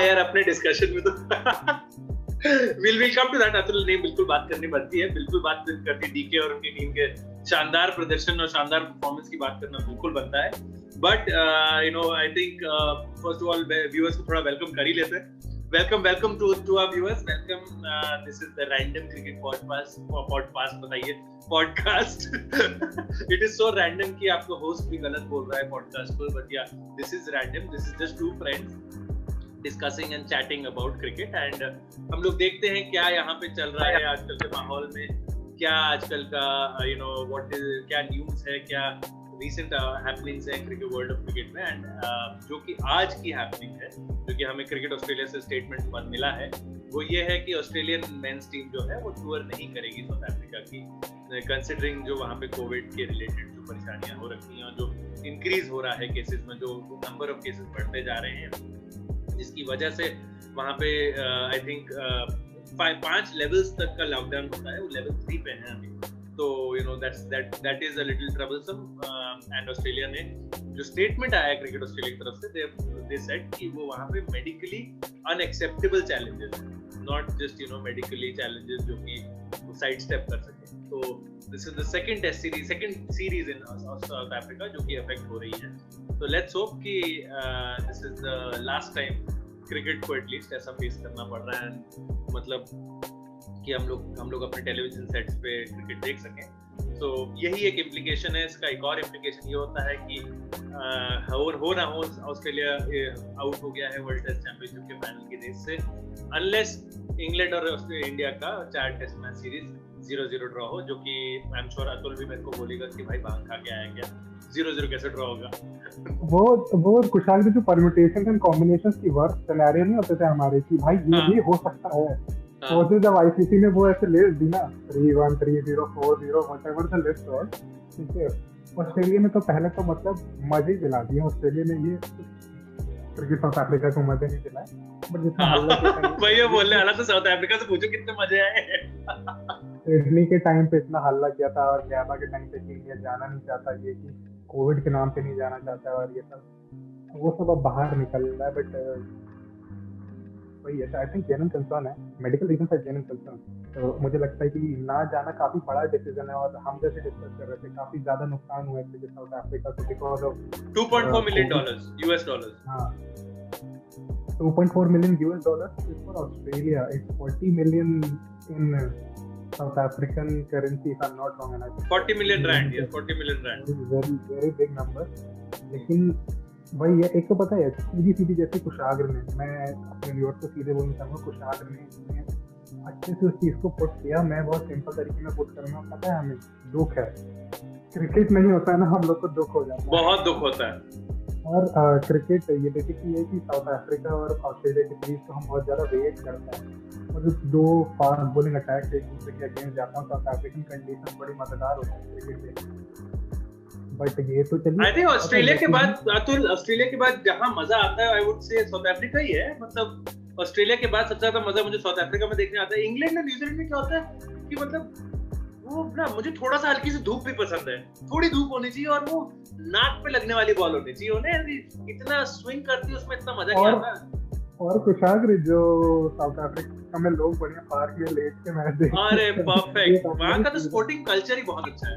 यार अपने डिस्कशन में तो we'll come to that. Atul ने बिल्कुल बात करनी बनती है, बिल्कुल बात करती डीके और उनकी टीम के शानदार प्रदर्शन और शानदार परफॉर्मेंस की बात करना बिल्कुल बनता है. But I think first of all viewers को थोड़ा वेलकम कर ही लेते हैं. Welcome to our viewers. Welcome. This is the Random Cricket Podcast. बताइए podcast. It is so random कि आपका host भी गलत बोल रहा है podcast को. But yeah, this is random. This is just two friends discussing and chatting about cricket. And हम लोग देखते हैं क्या यहाँ पे चल रहा है आजकल के माहौल में. क्या आजकल का क्या न्यूज़ है, क्या recent happenings है क्रिकेट वर्ल्ड ऑफ क्रिकेट में. एंड जो कि आज की हैपनिंग है, जो कि हमें क्रिकेट ऑस्ट्रेलिया से स्टेटमेंट पर मिला है, वो ये है कि ऑस्ट्रेलियन मेंस टीम जो है वो टूर नहीं करेगी साउथ अफ्रीका की, कंसिडरिंग जो वहाँ पे कोविड के रिलेटेड जो परेशानियां हो रखी हैं और जो इंक्रीज हो रहा है केसेस में, जो नंबर ऑफ केसेस बढ़ते जा रहे हैं, जिसकी वजह से वहाँ पे आई थिंक 5 लेवल्स तक का लॉकडाउन होता है. वो लेवल 3 पे है अभी. तो that is a little troublesome. And Australia ने जो स्टेटमेंट आया क्रिकेट ऑस्ट्रेलिया की तरफ से, they said कि वो वहाँ पे medically unacceptable challenges, not just medically challenges जो कि साइड स्टेप कर सके. तो this is the second series in south Africa जो कि अफेक्ट हो रही है. तो लेट्स होप कि this is the last time cricket को एटलीस्ट ऐसा फेस करना पड़ रहा है, मतलब कि हम लोग अपने टेलीविजन सेट्स पे क्रिकेट देख सकें. तो यही एक इम्प्लीकेशन है. इसका एक और इम्प्लीकेशन ये होता है कि हो ना हो ऑस्ट्रेलिया आउट हो गया है वर्ल्ड टेस्ट चैंपियनशिप के फाइनल की रेस से, अनलेस इंग्लैंड और इंडिया का 4 टेस्ट मैच सीरीज 0-0 ड्रॉ हो, जो कि आई एम श्योर अतुल भी मेरे को बोलेगा कि भाई भांग खा के आया क्या, 0-0 कैसे ड्रॉ होगा. वो कुशाल के जो परम्यूटेशंस एंड कॉम्बिनेशंस की वर्स्ट सिनेरियो नहीं होते थे हमारे कि भाई ये हो सकता है. तो जब आईसीसी ने वो ऐसे लिस्ट दी ना 3-1 3-0 4-0 व्हाटएवर द लिस्ट वाज, ठीक है, ऑस्ट्रेलिया ने तो पहले तो मतलब मजे ही दिला दिए. ऑस्ट्रेलिया ने ये क्रिकेट साउथ अफ्रीका को मजे नहीं दिलाए, बट जितना हल्ला भाई ये बोलने वाला तो साउथ अफ्रीका से पूछो कितने मजे आए. सिडनी के टाइम पे इतना हल्ला किया था और गैबा के टाइम पे कि इंडिया जाना नहीं चाहता, ये कि कोविड के नाम पे नहीं जाना चाहता, और ये सब वो सब अब बाहर निकल रहा है. बट वही है, आई थिंक जेन्युइन कंसर्न है, मेडिकल रीजन है जेन्युइन कंसर्न. तो मुझे लगता है कि ना जाना काफी बड़ा डिसीजन है, और हम जैसे डिस्कस कर रहे थे काफी ज्यादा नुकसान हुआ है क्रिकेट साउथ अफ्रीका को because of $2.4 million US dollars. हाँ, $2.4 million US dollars is for Australia. It's 40 million in South African currency if I'm not wrong. And I think 40 million rand, yes, 40 million rand. Very very big number. लेकिन वही है, एक तो पता है सीधी जैसे कुशाग्र में, मैं अपने व्यूअर्स को सीधे बोलना चाहूँगा, कुशाग्र में अच्छे से उस चीज़ को पुट किया. मैं बहुत सिंपल तरीके में पुट करूँगा. पता है हमें दुख है, क्रिकेट नहीं होता है ना, हम लोग को दुख हो जाता है, बहुत दुख होता है. और क्रिकेट ये बेसिकली है कि साउथ अफ्रीका और ऑस्ट्रेलिया के बीच तो हम बहुत ज़्यादा वेट करते हैं, और जो 2 फास्ट बॉलिंग अटैक एक दूसरे के अगेंस्ट जाता है, साउथ अफ्रीकन कंडीशन बड़ी मजेदार होती है क्रिकेट में. बट ये तो चलिए, आई थिंक ऑस्ट्रेलिया के बाद अतुल, ऑस्ट्रेलिया के बाद जहां मजा आता है I would say South Africa ही है. मतलब ऑस्ट्रेलिया के बाद सबसे ज्यादा मजा मुझे साउथ अफ्रीका में देखने आता है. इंग्लैंड और न्यूजीलैंड में क्या होता है कि मतलब वो ना, मुझे थोड़ा सा हल्की सी धूप भी पसंद है, थोड़ी धूप होनी चाहिए, और वो नाक पे लगने वाली बॉल होनी चाहिए. उन्हें इतना स्विंग करती है उसमें इतना मजा नहीं आता. और कुशाग्र जो साउथ अफ्रीका में लोग बढ़िया पार्क में लेट के मैच देखते हैं. अरे परफेक्ट, वहां का तो स्पोर्टिंग कल्चर ही बहुत अच्छा है.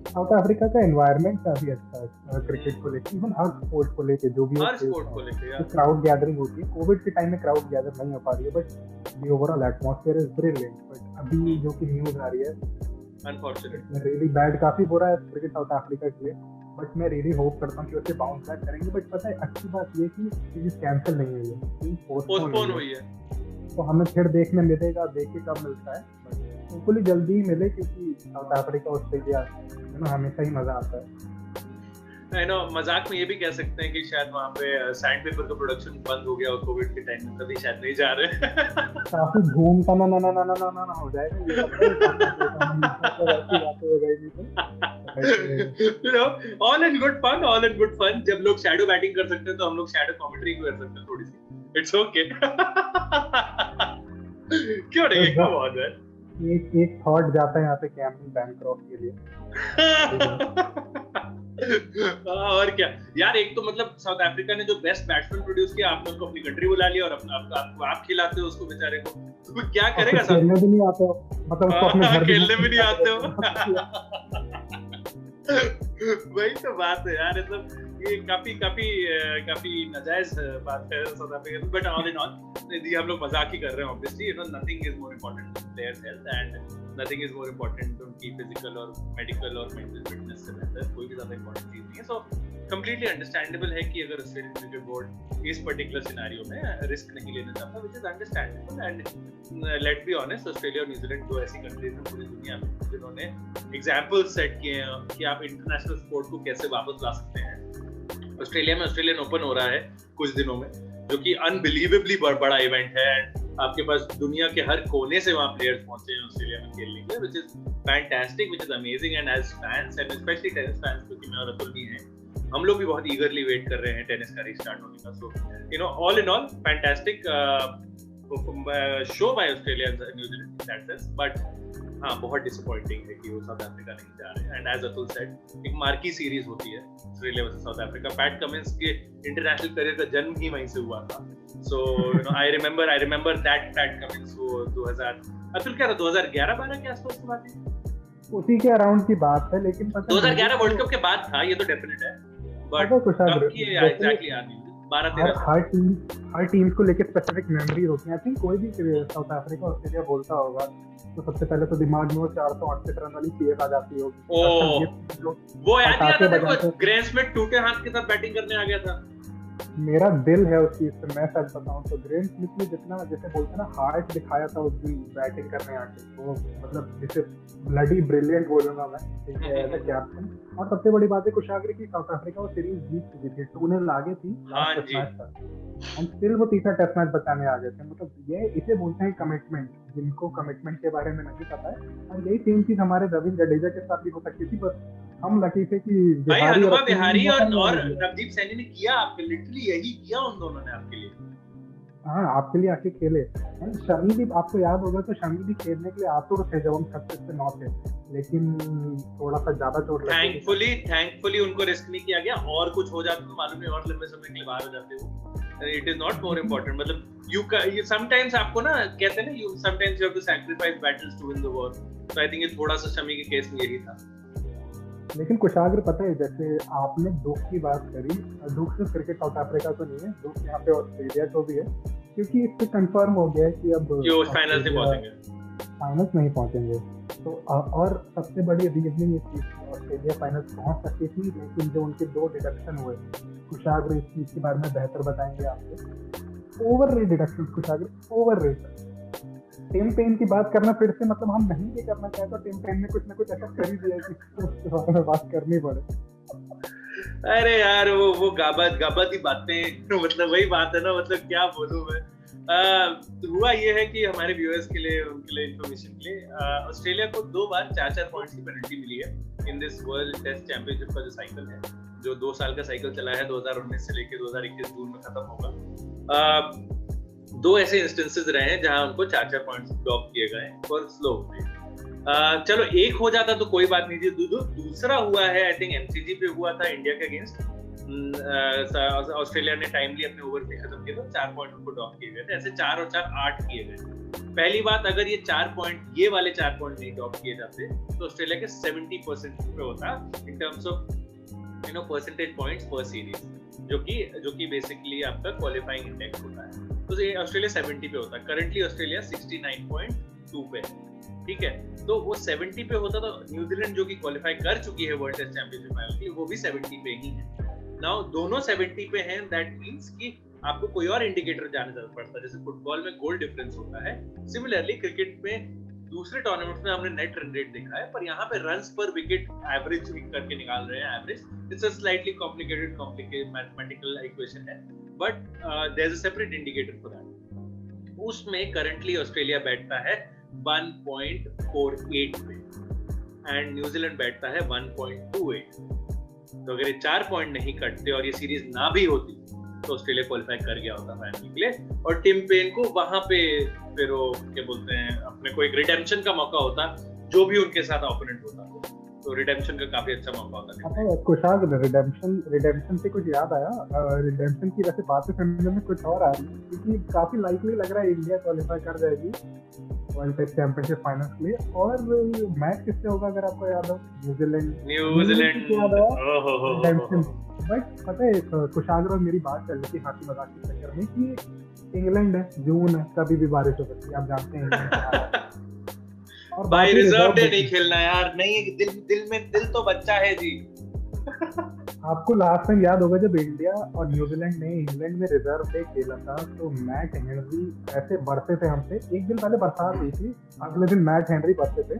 साउथ अफ्रीका का एनवायरनमेंट काफी अच्छा है क्रिकेट को लेकर, इवन हर स्पोर्ट को लेके, जो भी हर स्पोर्ट को लेके क्राउड गैदरिंग होती है. कोविड के टाइम में क्राउड गैदर नहीं हो पा रही है, but the overall atmosphere is brilliant. But अभी जो कि न्यूज़ आ रही है अनफॉर्चुनेटली रियली बैड, काफी बुरा है क्रिकेट साउथ अफ्रीका के लिए. बट मैं रियली होप करता हूँ कि उससे बाउंस बैक करेंगे. बट पता है अच्छी बात ये कि सीरीज कैंसिल नहीं हुई है, पोस्टपोन हुई है. तो हमें फिर देखने मिलेगा, देखिए कब मिलता है. बिल्कुल ही जल्दी ही मिले, क्योंकि साउथ अफ्रीका ऑस्ट्रेलिया हमेशा ही मजा आता है. आई नो, मजाक में ये भी कह सकते हैं कि शायद वहाँ पे सैंड पेपर का प्रोडक्शन बंद हो गया और कोविड के टाइम में, तभी शायद नहीं जा रहे. काफी धूम का ना हो जाएगा ये सब. All in good fun. जब लोग शैडो बैटिंग कर सकते हैं तो हम लोग शैडो कमेंट्री कर सकते हैं थोड़ी सी. It's okay. क्यों नहीं, क्या बात है. एक थॉट जाता है यहाँ पे कैमरन बैनक्रॉफ्ट के लिए. और क्या यार, एक तो मतलब साउथ अफ्रीका ने जो बेस्ट बैट्समैन प्रोड्यूस किया, आपने उनको अपनी कंट्री बुला लिया और अपना आप खिलाते हो उसको बेचारे को, तो क्या करेगा? खेलने भी नहीं आते हो, मतलब उसको अपने घर खेलने भी नहीं आते हो। वही तो बात है यार, मतलब ये काफी काफी काफी नाजायज बात है south Africa, but all in all ये हम लोग मजाक ही कर रहे हैं obviously, you know nothing is more important then players health and nothing is more important उनकी फिजिकल और मेडिकल और मेंटल फिटनेस से बेहतर कोई भी ज्यादा इम्पोर्टेंट चीज नहीं है। सो कंप्लीटली अंडरस्टैंडेबल है कि अगर ऑस्ट्रेलियन क्रिकेट बोर्ड इस पर्टिकुलर सिनेरियो में रिस्क नहीं लेना चाहता, which is understandable and let's be honest, Australia और न्यूजीलैंड दो ऐसी कंट्रीज हैं पूरी दुनिया में जिन्होंने एग्जांपल्स सेट किए हैं कि आप इंटरनेशनल स्पोर्ट को कैसे वापस ला सकते हैं। ऑस्ट्रेलिया में ऑस्ट्रेलियन ओपन हो रहा है कुछ दिनों में, जो कि अनबिलीवेबली बड़ा इवेंट है, आपके पास दुनिया के हर कोने से वहां प्लेयर्स पहुंचे हैं ऑस्ट्रेलिया में खेलने के लिए, which is fantastic, which is amazing and as fans and specially tennis fans, क्योंकि मैं और अतुल भी हैं, हम लोग भी बहुत ईगरली वेट कर रहे हैं टेनिस का रीस्टार्ट होने का। So you know all in all fantastic show by Australia and New Zealand in that sense, but हाँ बहुत डिसअपॉइंटिंग है कि वो साउथ अफ्रीका नहीं जा रहे हैं। एंड एज अतुल सेड एक मार्की सीरीज होती है Australia versus south Africa, PAT Cummins के इंटरनेशनल करियर का जन्म ही वहीं से हुआ था। So you know I remember that PAT Cummins वो 2000 अतुल क्या था 2011-12 के आसपास की बात है, उसी के अराउंड की बात है, लेकिन 2011 वर्ल्ड कप के बाद था ये तो डेफिनेट है, बट कब की एग्जैक्टली याद नहीं, 12-13 हर टीम्स को लेके स्पेसिफिक मेमोरी होती है। आई थिंक कोई भी साउथ अफ्रीका ऑस्ट्रेलिया बोलता होगा तो सबसे पहले तो दिमाग में वो 468 रन वाली सीएफ आ जाती होगी। वो याद नहीं आता तेरे को, ग्रेन स्मिथ टूटे हाथ के साथ बैटिंग करने आ गया था। मेरा दिल है उस चीज पे, मैं सच बताऊं तो ग्रेन स्मिथ ने जितना जैसे बोलते हैं ना हार्ट दिखाया था उस दिन बैटिंग करने आके, वो मतलब जैसे ब्लडी ब्रिलियंट बोलूंगा मैं, ठीक है, एज अ कैप्टन। और सबसे बड़ी बात है कुशाग्र की साउथ अफ्रीका वो सीरीज जीत चुकी थी, 2-0 आगे थी लास्ट मैच तक, एंड स्टिल वो तीसरा टेस्ट मैच बचाने आ गए थे। मतलब ये इसे बोलते हैं कमिटमेंट, जिनको कमिटमेंट के बारे में नहीं पता है। और यही सेम चीज हमारे रविंद्र जडेजा के साथ भी हो सकती थी, पर हम लकी थे कि भाई हनुमा बिहारी और नवदीप सैनी ने किया आपके, लिटरली यही किया उन दोनों ने आपके लिए। हाँ आपके लिए आके खेले। एंड शमी भी आपको याद होगा तो शमी भी खेलने के लिए आतुर थे जब हम 36 से 9 थे, लेकिन थोड़ा सा ज्यादा चोट लगी। थैंकफुली उनको रिस्क नहीं किया गया, और कुछ हो जाता तो मालूम नहीं और लंबे समय के लिए बाहर हो जाते वो। It is not more important, मतलब you sometimes आपको ना कहते हैं ना you sometimes you have to sacrifice battles to win the war, तो आई थिंक ये थोड़ा सा शमी के केस में यही था। लेकिन कुशाग्र पता है, जैसे आपने दुख की बात करी, दुख सिर्फ क्रिकेट साउथ अफ्रीका को नहीं है, दुख यहाँ पे ऑस्ट्रेलिया को भी है, क्योंकि इससे कंफर्म हो गया है कि अब फाइनल्स नहीं पहुंचेंगे। तो और सबसे बड़ी रीजनिंग इस चीज ऑस्ट्रेलिया फाइनल्स पहुंच सकती थी, लेकिन जो उनके 2 डिडक्शन हुए, कुशाग्र इस चीज के बारे में बेहतर बताएंगे आपको। ओवर रेट डिडक्शन कुशाग्र, ओवर रेट। टिम पेन की बात करना फिर से, मतलब हम नहीं भी करना चाहते तो टिम पेन ने कुछ ना कुछ ऐसा कर ही दिया कि उसके बारे में बात करनी पड़े। अरे यार वो गाबा की बातें, मतलब वही बात है ना, मतलब क्या बोलूं मैं। हुआ ये है कि हमारे व्यूअर्स के लिए, उनके लिए इंफॉर्मेशन के लिए, ऑस्ट्रेलिया को 2 बार 4-4 पॉइंट्स की पेनल्टी मिली है in this world test championship का जो साइकिल है, जो 2 साल का साइकिल चला है, 2019 से लेकर 2021 जून में खत्म होगा। 2 ऐसे इंस्टेंसेस रहे हैं जहां उनको 4-4 पॉइंट्स ड्रॉप किए गए फॉर स्लो प्ले। चलो एक हो जाता तो कोई बात नहीं थी, दूसरा हुआ है आई थिंक एमसीजी पे हुआ था इंडिया के अगेंस्ट। ऑस्ट्रेलिया ने टाइमली अपने ओवर पे खत्म किया तो 4 पॉइंट उनको ड्रॉप किए गए थे, ऐसे 4 और 4 8 किए गए। पहली बात, अगर ये 4 पॉइंट, ये वाले 4 पॉइंट नहीं ड्रॉप किए जाते तो ऑस्ट्रेलिया के 70% पे होता in terms of you know percentage points पर सीरीज, जो कि बेसिकली आपका क्वालिफाइंग इंडेक्स होता है। तो ये ऑस्ट्रेलिया 70 पे होता है, करंटली ऑस्ट्रेलिया 69.2 पे, ठीक है। तो वो 70 पे होता तो न्यूजीलैंड जो कि क्वालिफाई कर चुकी है वर्ल्ड टेस्ट चैंपियनशिप फाइनल के लिए, वो भी 70 पे ही है। नाउ दोनों 70 पे हैं, दैट मींस कि आपको कोई और इंडिकेटर जाने जरूरत पड़ता है, जैसे फुटबॉल में गोल डिफरेंस होता है, सिमिलरली क्रिकेट में दूसरे टूर्नामेंट्स में हमने नेट रन रेट देखा है, पर यहाँ पे रन्स पर विकेट एवरेज करके निकाल रहे हैं average. It's a slightly complicated mathematical equation है, but there is a separate indicator for that. उसमें करंटली ऑस्ट्रेलिया बैठता है 1.48 पे एंड न्यूजीलैंड बैठता है 1.28। तो अगर ये 4 पॉइंट नहीं कटते और ये सीरीज ना भी होती तो ऑस्ट्रेलिया क्वालिफाई कर गया होता फाइनल के लिए, और टिम पेन को वहां पे फिर वो क्या बोलते हैं, अपने को एक रिडेम्पशन का मौका होता जो भी उनके साथ ओपोनेंट होता। तो रिडेम्पशन का काफी अच्छा मौका होता है। पता है कुशाग, रिडेम्पशन से कुछ याद आया, रिडेम्पशन की वैसे बातें सुनने में कुछ और आ रही है क्योंकि काफी लाइकली लग रहा है इंडिया क्वालिफाई कर जाएगी वर्ल्ड टेस्ट चैंपियनशिप फाइनल्स के लिए। और मैच किससे होगा अगर आपको याद हो? न्यूजीलैंड याद आया रिडेम्पशन। बट पता है कुशागर और मेरी बात चल रही थी हाथी मजाक के चक्कर में कि इंग्लैंड है, जून है, कभी भी बारिश हो सकती है, आप जानते हैं। और भाई रिजर्व डे नहीं खेलना यार, नहीं दिल तो बच्चा है जी। आपको लास्ट टाइम याद होगा जब इंडिया और न्यूजीलैंड ने इंग्लैंड में रिजर्व डे खेला था तो मैट हेनरी ऐसे बरसे थे हमसे। एक दिन पहले बरसात हुई थी, अगले दिन मैट हेनरी बरसे थे।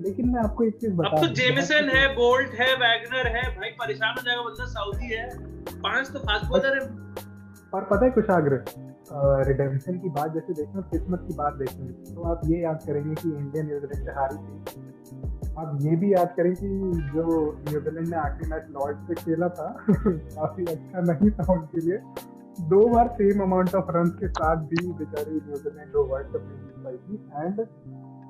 लेकिन मैं आपको एक चीज बता, अब तो जेमिसन है, बोल्ट है, वैगनर है, भाई परेशान हो जाएगा बंदा। सऊदी है, 5 तो फास्ट बॉलर है। और पता है कुशाग्र, रिडेम्पशन की बात जैसे देखें, किस्मत की बात देखें, तो आप ये याद करेंगे कि इंडिया न्यूजीलैंड से हारी थी। आप ये भी याद करें कि जो न्यूजीलैंड ने आखिरी मैच लॉर्ड्स पे खेला था काफी अच्छा नहीं था उनके लिए। 2 बार सेम अमाउंट ऑफ रन के साथ भी बेचारी न्यूजीलैंड वर्ल्ड कप नहीं जीत पाई थी। एंड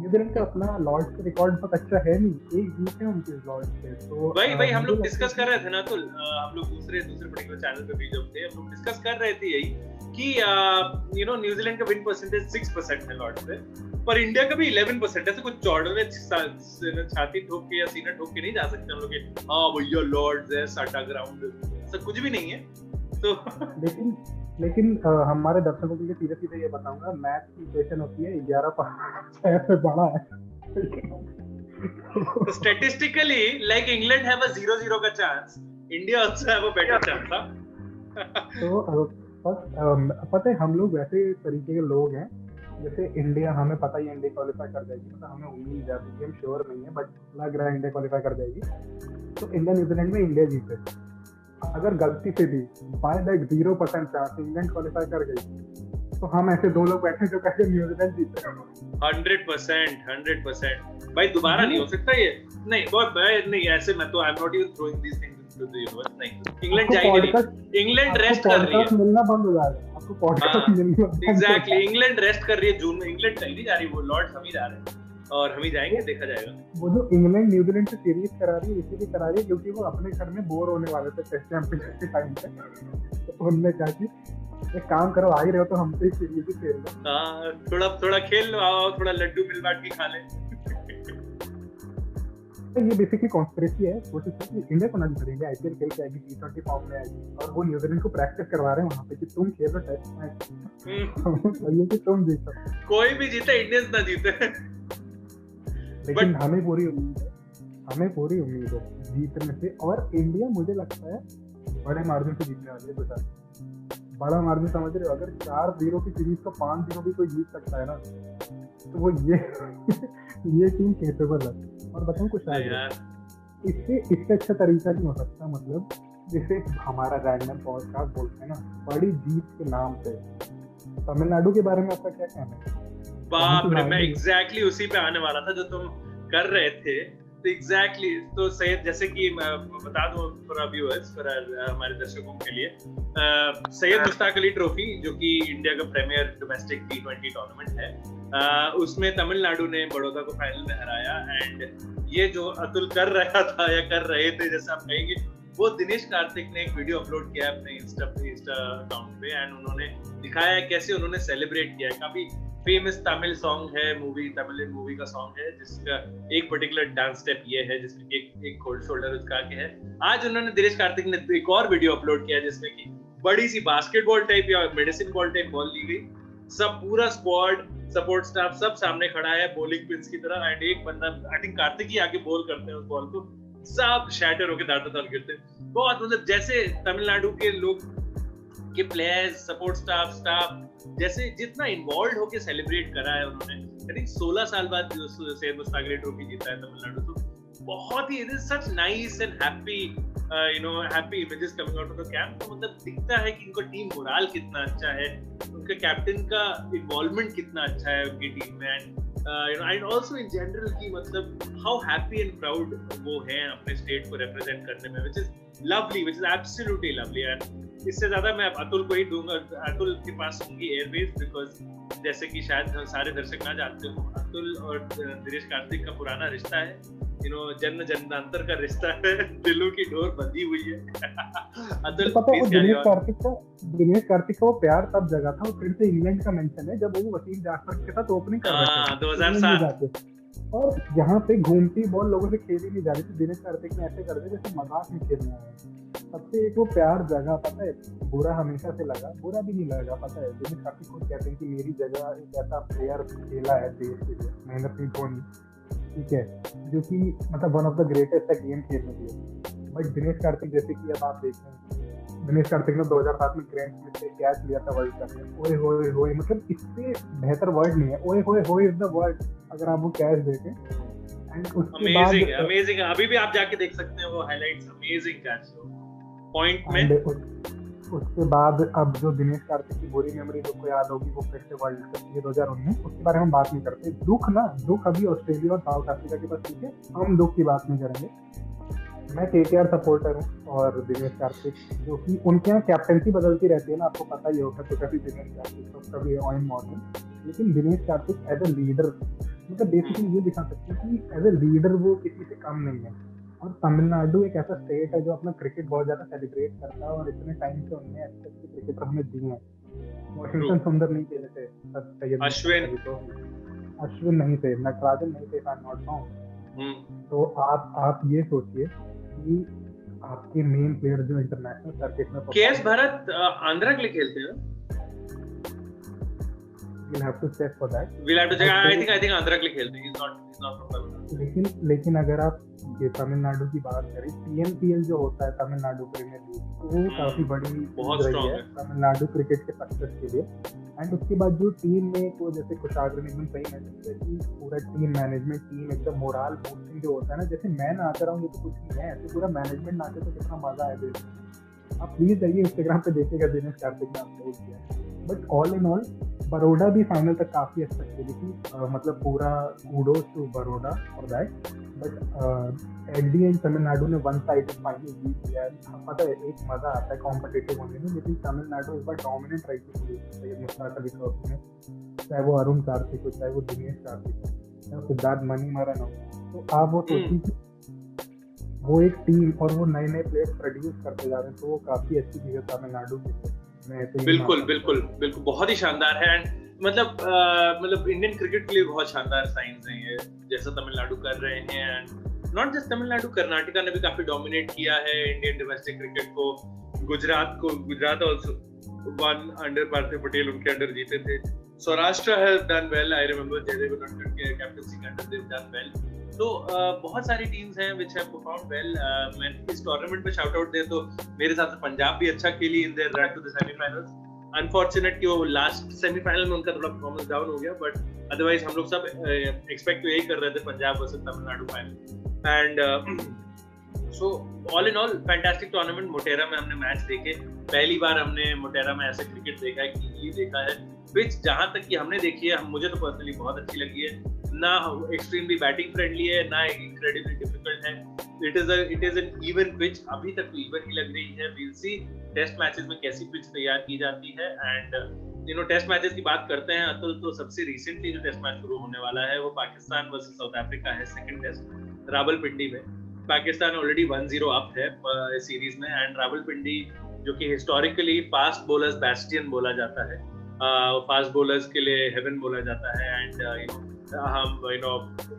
न्यूजीलैंड का अपना लॉर्ड्स का रिकॉर्ड बहुत अच्छा है नहीं, एक जीत है उनके लॉर्ड्स पे। तो भाई हम लोग डिस्कस कर रहे थे ना, तो हम लोग दूसरे पर्टिकुलर चैनल पे भी जब थे, हम लोग डिस्कस कर रहे थे यही कि न्यूजीलैंड का विन परसेंटेज 6% है लॉर्ड्स पे, पर इंडिया का भी 11% है। तो कुछ जॉर्डन में छाती ठोक के या सीना ठोक के नहीं जा सकते हम लोग, हाँ भैया लॉर्ड्स है, साटा ग्राउंड, ऐसा कुछ भी नहीं है। तो लेकिन हमारे दर्शकों के लिए सीधे ये बताऊंगा, मैथ की इक्वेशन होती है 11 से बड़ा है। Statistically like England have a 0-0 का chance, India also have a better chance. तो पता है हम लोग वैसे तरीके के लोग हैं, जैसे इंडिया, हमें पता ही इंडिया क्वालिफाई कर जाएगी, मतलब हमें उम्मीद है, हम श्योर नहीं है बट लग रहा है इंडिया क्वालिफाई कर जाएगी। तो इंडिया न्यूजीलैंड में इंडिया जीते, अगर गलती से भी by that 0% chance England qualify कर गई तो हम ऐसे 2 लोग बैठे जो कहते न्यूजीलैंड जीते। 100% भाई दोबारा नहीं हो सकता ये। नहीं बहुत नहीं, ऐसे मैं तो I am not even throwing these things to the universe. नहीं, इंग्लैंड जाएगी, इंग्लैंड रेस्ट कर रही है, मिलना बंद हो जाएगा आपको पॉडकास्ट मिलना। एग्जैक्टली, इंग्लैंड रेस्ट कर रही है जून में, इंग्लैंड नहीं जा रही, वो लॉर्ड्स हम ही जा रहे हैं और हम ही जाएंगे, देखा जाएगा। वो जो इंग्लैंड न्यूजीलैंड से सीरीज करा रही है इसीलिए करा रही है क्योंकि वो अपने घर में बोर होने वाले थे टेस्ट चैंपियनशिप के टाइम पे। तो उन्होंने कहा कि एक काम करो, आ ही रहे हो तो हमसे ही सीरीज ही खेल लो। हाँ, थोड़ा खेल लो, आओ थोड़ा लड्डू मिल बांट के खा ले। ये बेसिकली कॉन्स्पिरेसी है, वो इंडिया को ना जीतेंगे, आईपीएल खेल के आएगी, T20 फॉर्म में आएगी और वो न्यूजीलैंड को प्रैक्टिस करवा रहे हैं वहां पे कि तुम खेलो टेस्ट मैच, ये कि तुम जीतो। कोई भी जीते, इंडियंस ना जीते। लेकिन हमें पूरी उम्मीद है जीतने से। और इंडिया मुझे लगता है बड़े मार्जिन से जीतने वाली है। तो बड़ा मार्जिन समझ रहे हो, अगर 4-0 की सीरीज को 5-0 भी कोई जीत सकता है ना, तो वो ये टीम केपेबल है। और बताऊं कुछ इससे अच्छा तरीका नहीं हो सकता, मतलब जिसे हमारा रैंडम पॉडकास्ट बोलते हैं ना, बड़ी जीत के नाम पे। तमिलनाडु के बारे में आपका क्या कहना है? बाप रे, मैं एग्जैक्टली उसी पे आने वाला था जो तुम कर रहे थे। तो एग्जैक्टली, तो सैयद, जैसे कि मैं बता दूं फॉर व्यूअर्स, फॉर हमारे दर्शकों के लिए, सैयद मुश्ताक अली ट्रॉफी जो कि इंडिया का प्रीमियर डोमेस्टिक T20 टूर्नामेंट है, उसमें तमिलनाडु ने बड़ौदा को फाइनल में हराया। एंड ये जो अतुल कर रहा था या कर रहे थे जैसे आप कहेंगे, वो दिनेश कार्तिक ने एक वीडियो अपलोड किया अपने इंस्टा अकाउंट पे, एंड उन्होंने दिखाया कैसे उन्होंने सेलिब्रेट किया। काफी फेमस तमिल सॉन्ग है, तमिल मूवी का सॉन्ग है, जिसका एक पर्टिकुलर डांस स्टेप ये है जिसमें एक कोल्ड शोल्डर उसका आगे है। आज उन्होंने, दिनेश कार्तिक ने एक और वीडियो अपलोड किया जिसमें कि बड़ी सी बास्केटबॉल टाइप या मेडिसिन बॉल टाइप बॉल ली गई, सब पूरा स्क्वाड, सपोर्ट स्टाफ सब सामने खड़ा है बॉलिंग पिन्स की तरह, एंड एक बंदा, आई थिंक कार्तिक ही आके बॉल करते हैं उस बॉल को, सब शैटर होके दांतों गिरते हैं। बहुत, मतलब जैसे तमिलनाडु के लोग के प्लेयर्स, सपोर्ट स्टाफ जैसे जितना इन्वॉल्व होके सेलिब्रेट करा है उन्होंने। आई थिंक 16 साल बाद जो सैयद मुश्ताक अली ट्रॉफी जीता है तमिलनाडु, तो बहुत ही, it is such nice and happy happy images coming out of the camp. तो मतलब दिखता है कि उनका टीम मोराल कितना अच्छा है, उनके कैप्टन का इन्वॉल्वमेंट कितना अच्छा है उनकी टीम में, एंड आल्सो इन जनरल की मतलब हाउ हैप्पी एंड प्राउड वो हैं अपने स्टेट को रिप्रेजेंट करने में, which is lovely, which is absolutely lovely. And इससे ज्यादा मैं अतुल को ही दूंगा, अतुल के पास होंगी एयरवेज, बिकॉज जैसे कि शायद सारे दर्शक ना जानते हो, अतुल और दिनेश कार्तिक का पुराना रिश्ता है। जन्म जन्मांतर का रिश्ता है, दिलों की डोर बंधी हुई है। अतुल पता है वो प्लीज कैरी दिनेश कार्तिक का वो प्यार तब जगा था, वो फिर से इंग्लैंड का मेंशन है जब वो वसीम जाफर के साथ ओपनिंग कर रहे थे 2007 और यहाँ पे घूमती बॉल लोगों से खेली नहीं जा रही थी, दिनेश कार्तिक ने ऐसे कर दिया जैसे मजाक में खेलने आया है। तब से एक वो प्यार जगा, पता है बुरा हमेशा से लगा, बुरा भी नहीं लगा। पता है दिनेश कार्तिक खुद कहते हैं कि मेरी जगह एक ऐसा प्लेयर खेला है देश के लिए, महेंद्र सिंह धोनी, ठीक है, जो कि मतलब वन ऑफ द ग्रेटेस्ट है गेम खेलने के लिए। बट दिनेश कार्तिक जैसे कि अब आप देखें, दिनेश कार्तिक ने 2007 में ग्रैंड स्लैम से कैच लिया था वर्ल्ड कप में, ओए होए होए, मतलब इससे बेहतर वर्ड नहीं है, ओए होए होए इज द वर्ड अगर आप वो कैच देखें। एंड उसके बाद अमेजिंग अभी भी आप जाके देख सकते हैं वो हाइलाइट्स, अमेजिंग कैच पॉइंट में। उसके बाद अब जो दिनेश कार्तिक की बुरी मेमोरी को याद होगी, वो फिर से वर्ल्ड कप 2019, उसके बारे में बात नहीं करते। दुख अभी ऑस्ट्रेलिया और साउथ अफ्रीका के पास, ठीक है, हम दुख की बात नहीं करेंगे। मैं केकेआर सपोर्टर हूँ और दिनेश कार्तिक, जो कि उनके यहाँ कैप्टनसी बदलती रहती है ना, आपको पता ही होगा, तो कभी दिनेश कार्तिक तो कभी ऑयन मॉर्गन, लेकिन Dinesh Karthik as a leader मतलब बेसिकली ये दिखा सकते हैं कि एज ए लीडर वो किसी से कम नहीं है। और तमिलनाडु एक ऐसा स्टेट है जो अपना क्रिकेट बहुत ज्यादा सेलिब्रेट करता है और इतने टाइम से उन्होंने अच्छे अच्छे क्रिकेटर हमें दिए हैं। वॉशिंगटन सुंदर नहीं खेले थे, अश्विन नहीं थे, नटराजन नहीं थे, नॉट रॉन्ग। तो आप ये सोचिए कि आपके मेन प्लेयर जो इंटरनेशनल सर्किट में केएस भरत आंध्रा के लिए खेलते हैं। We'll have to check for that. We'll have to check. I think Andhra के लिए खेलते हैं। He's not from Tamil Nadu. लेकिन अगर आप ये तमिलनाडु की बात करें, TNPL जो होता है तमिलनाडु प्रीमियर लीग, वो काफी बड़ी बहुत स्ट्रांग है तमिलनाडु क्रिकेट के सक्सेस के लिए। एंड उसके बाद जो टीम में को जैसे कुशाग्र ने एकदम सही मैसेज दिया कि पूरा टीम मैनेजमेंट टीम एकदम मोरल बूस्टिंग जो होता है ना, जैसे मैं नाच रहा हूँ ये तो कुछ नहीं है, ऐसे पूरा मैनेजमेंट नाचे तो कितना मजा आएगा। आप प्लीज जाइए इंस्टाग्राम पे देखिएगा, दिनेश कार्तिक ने अपलोड किया। But all in all Baroda भी फाइनल तक काफी अच्छा खेली थी, मतलब पूरा kudos to Baroda for that. But at the end Tamil Nadu ने वन साइडेड फाइनल जीत लिया। पता है एक मजा आता है कॉम्पिटिटिव होने में, लेकिन तमिलनाडु इस बार डोमिनेट रही थी मुश्ताक अली ट्रॉफी में, चाहे वो अरुण कार्तिक हो, चाहे वो दिनेश कार्तिक हो, चाहे सिद्धार्थ मणिमरन हो। तो आप वो सोचिए कि वो एक टीम और वो नए नए प्लेयर्स प्रोड्यूस करते जा रहे हैं, तो वो काफी अच्छी चीज है तमिलनाडु की। बिल्कुल बहुत ही शानदार है। एंड मतलब इंडियन क्रिकेट के लिए बहुत शानदार साइंस है ये, जैसा तमिलनाडु कर रहे हैं। And not just Tamil Nadu, Karnataka ने भी काफी डोमिनेट किया है इंडियन डोमेस्टिक क्रिकेट को। Gujarat also won under Parthiv Patel, उनके अंडर जीते थे। Saurashtra has done well, I remember Jaydev Unadkat के कैप्टनसी के under they have done well. तो बहुत सारी टीम्स हैं व्हिच हैव परफॉर्म्ड वेल। मैं इस टूर्नामेंट पे शाउट आउट दे तो मेरे हिसाब से पंजाब भी अच्छा खेली in their run to the semifinals. Unfortunate कि वो लास्ट सेमीफाइनल में उनका थोड़ा परफॉर्मेंस डाउन हो गया, बट अदरवाइज हम लोग सब एक्सपेक्ट तो यही कर रहे थे Punjab versus Tamil Nadu final. And so all in all fantastic tournament. Motera में हमने मैच देखे, पहली बार हमने मोटेरा में ऐसा क्रिकेट देखा है कि ये देखा है। पिच जहां तक कि हमने देखी है, मुझे तो पर्सनली बहुत अच्छी लगी है। ना एक्सट्रीमली बैटिंग फ्रेंडली है, ना इनक्रेडिबली डिफिकल्ट है। It is an even pitch, अभी तक तो इवन ही लग रही है। वील सी टेस्ट मैचेस में कैसी पिच तैयार की जाती है। एंड टेस्ट मैचेस की बात करते हैं अतुल, तो सबसे रिसेंटली जो टेस्ट मैच शुरू होने वाला है वो पाकिस्तान वर्सेस साउथ अफ्रीका है, सेकंड टेस्ट रावलपिंडी में। पाकिस्तान ऑलरेडी 1-0 अप है सीरीज में। एंड रावलपिंडी जो कि हिस्टोरिकली फास्ट बॉलर्स बैस्टियन बोला जाता है, फास्ट बॉलर्स के लिए हेवन बोला जाता है। एंड हम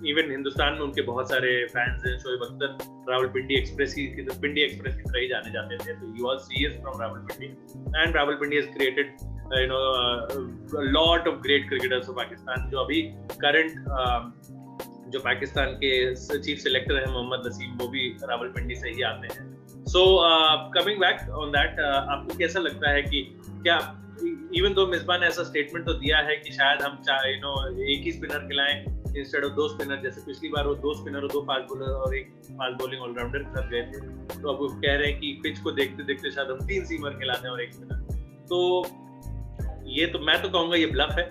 इवन हिंदुस्तान में उनके बहुत सारे फैंस हैं। शोएब अख्तर रावलपिंडी एक्सप्रेस की तरह ही जाने जाते थे, तो he is from Rawalpindi, and Rawalpindi has created a lot of great cricketers for Pakistan। जो अभी करंट जो पाकिस्तान के चीफ सिलेक्टर है मोहम्मद नसीम, वो भी रावलपिंडी से ही आते हैं। So coming back on that, आपको कैसा लगता है कि क्या इवन दो मिसबान ने ऐसा स्टेटमेंट तो दिया है कि शायद हम एक ही स्पिनर खिलाएं इंस्टेड ऑफ 2 स्पिनर, जैसे पिछली बार वो 2 स्पिनर और 2 फास्ट बॉलर और एक फास्ट बॉलिंग ऑलराउंडर के साथ गए थे, तो अब वो कह रहे हैं कि पिच को देखते देखते शायद हम 3 सीमर खिला दें और 1 स्पिनर। तो ये तो मैं तो कहूँगा ये ब्लफ है।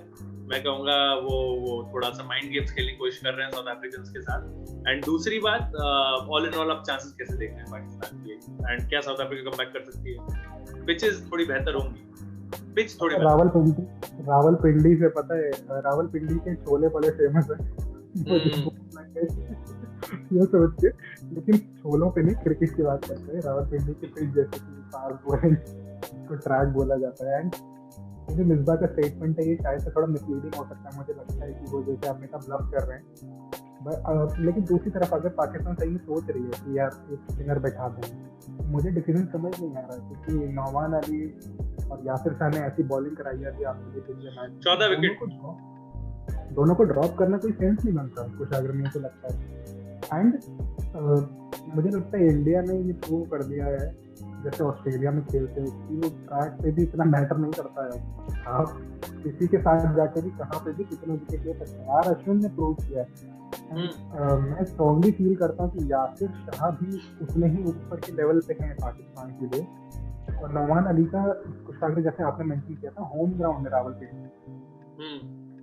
मैं कहूँगा वो थोड़ा सा माइंड गेम्स खेलने की कोशिश कर रहे हैं साउथ अफ्रीकन्स के साथ। एंड दूसरी बात, ऑल इन ऑल आप चांसेस कैसे देख रहे हैं पाकिस्तान के, एंड क्या साउथ अफ्रीका कमबैक कर सकती है? पिचेस थोड़ी बेहतर होंगी, पिच थोड़ी रावलपिंडी से, पता है रावलपिंडी के छोले बड़े फेमस है। ये सोच के। लेकिन छोलों पे नहीं, क्रिकेट की बात करते हैं। रावलपिंडी के पिच जैसे कि फास्ट बॉलिंग को ट्रैक बोला जाता है। एंड जो मिसबा का स्टेटमेंट है ये शायद से थोड़ा मिसलीडिंग हो सकता है, मुझे लगता है कि वो जैसे आपने कहा ब्लफ कर रहे हैं। लेकिन दूसरी तरफ अगर पाकिस्तान सही में सोच रही है कि यार एक स्पिनर बैठा दें, मुझे डिसीजन समझ नहीं आ रहा है, क्योंकि नौमान अली और यासिर शाह ने ऐसी बॉलिंग कराई है आपके लिए पिछले मैच 14 विकेट, दोनों को ड्रॉप करना कोई सेंस नहीं बनता कुछ अगर मुझे लगता है। एंड मुझे लगता है इंडिया ने ये प्रूव कर दिया है, जैसे ऑस्ट्रेलिया में खेलते हैं कि वो ट्रैक पे भी इतना मैटर नहीं करता है, आप किसी के साथ जाके भी कहाँ पे भी कितना विकेट ले सकते हैं। यार अश्विन ने प्रूव किया है। मैं स्ट्रांगली फील करता हूँ कि यासिर शाह भी उतने ही ऊपर के लेवल पे हैं पाकिस्तान के लिए। और नौमान अली का कुछ आगे जैसे आपने मेंशन किया था, होम ग्राउंड है रावलपिंडी,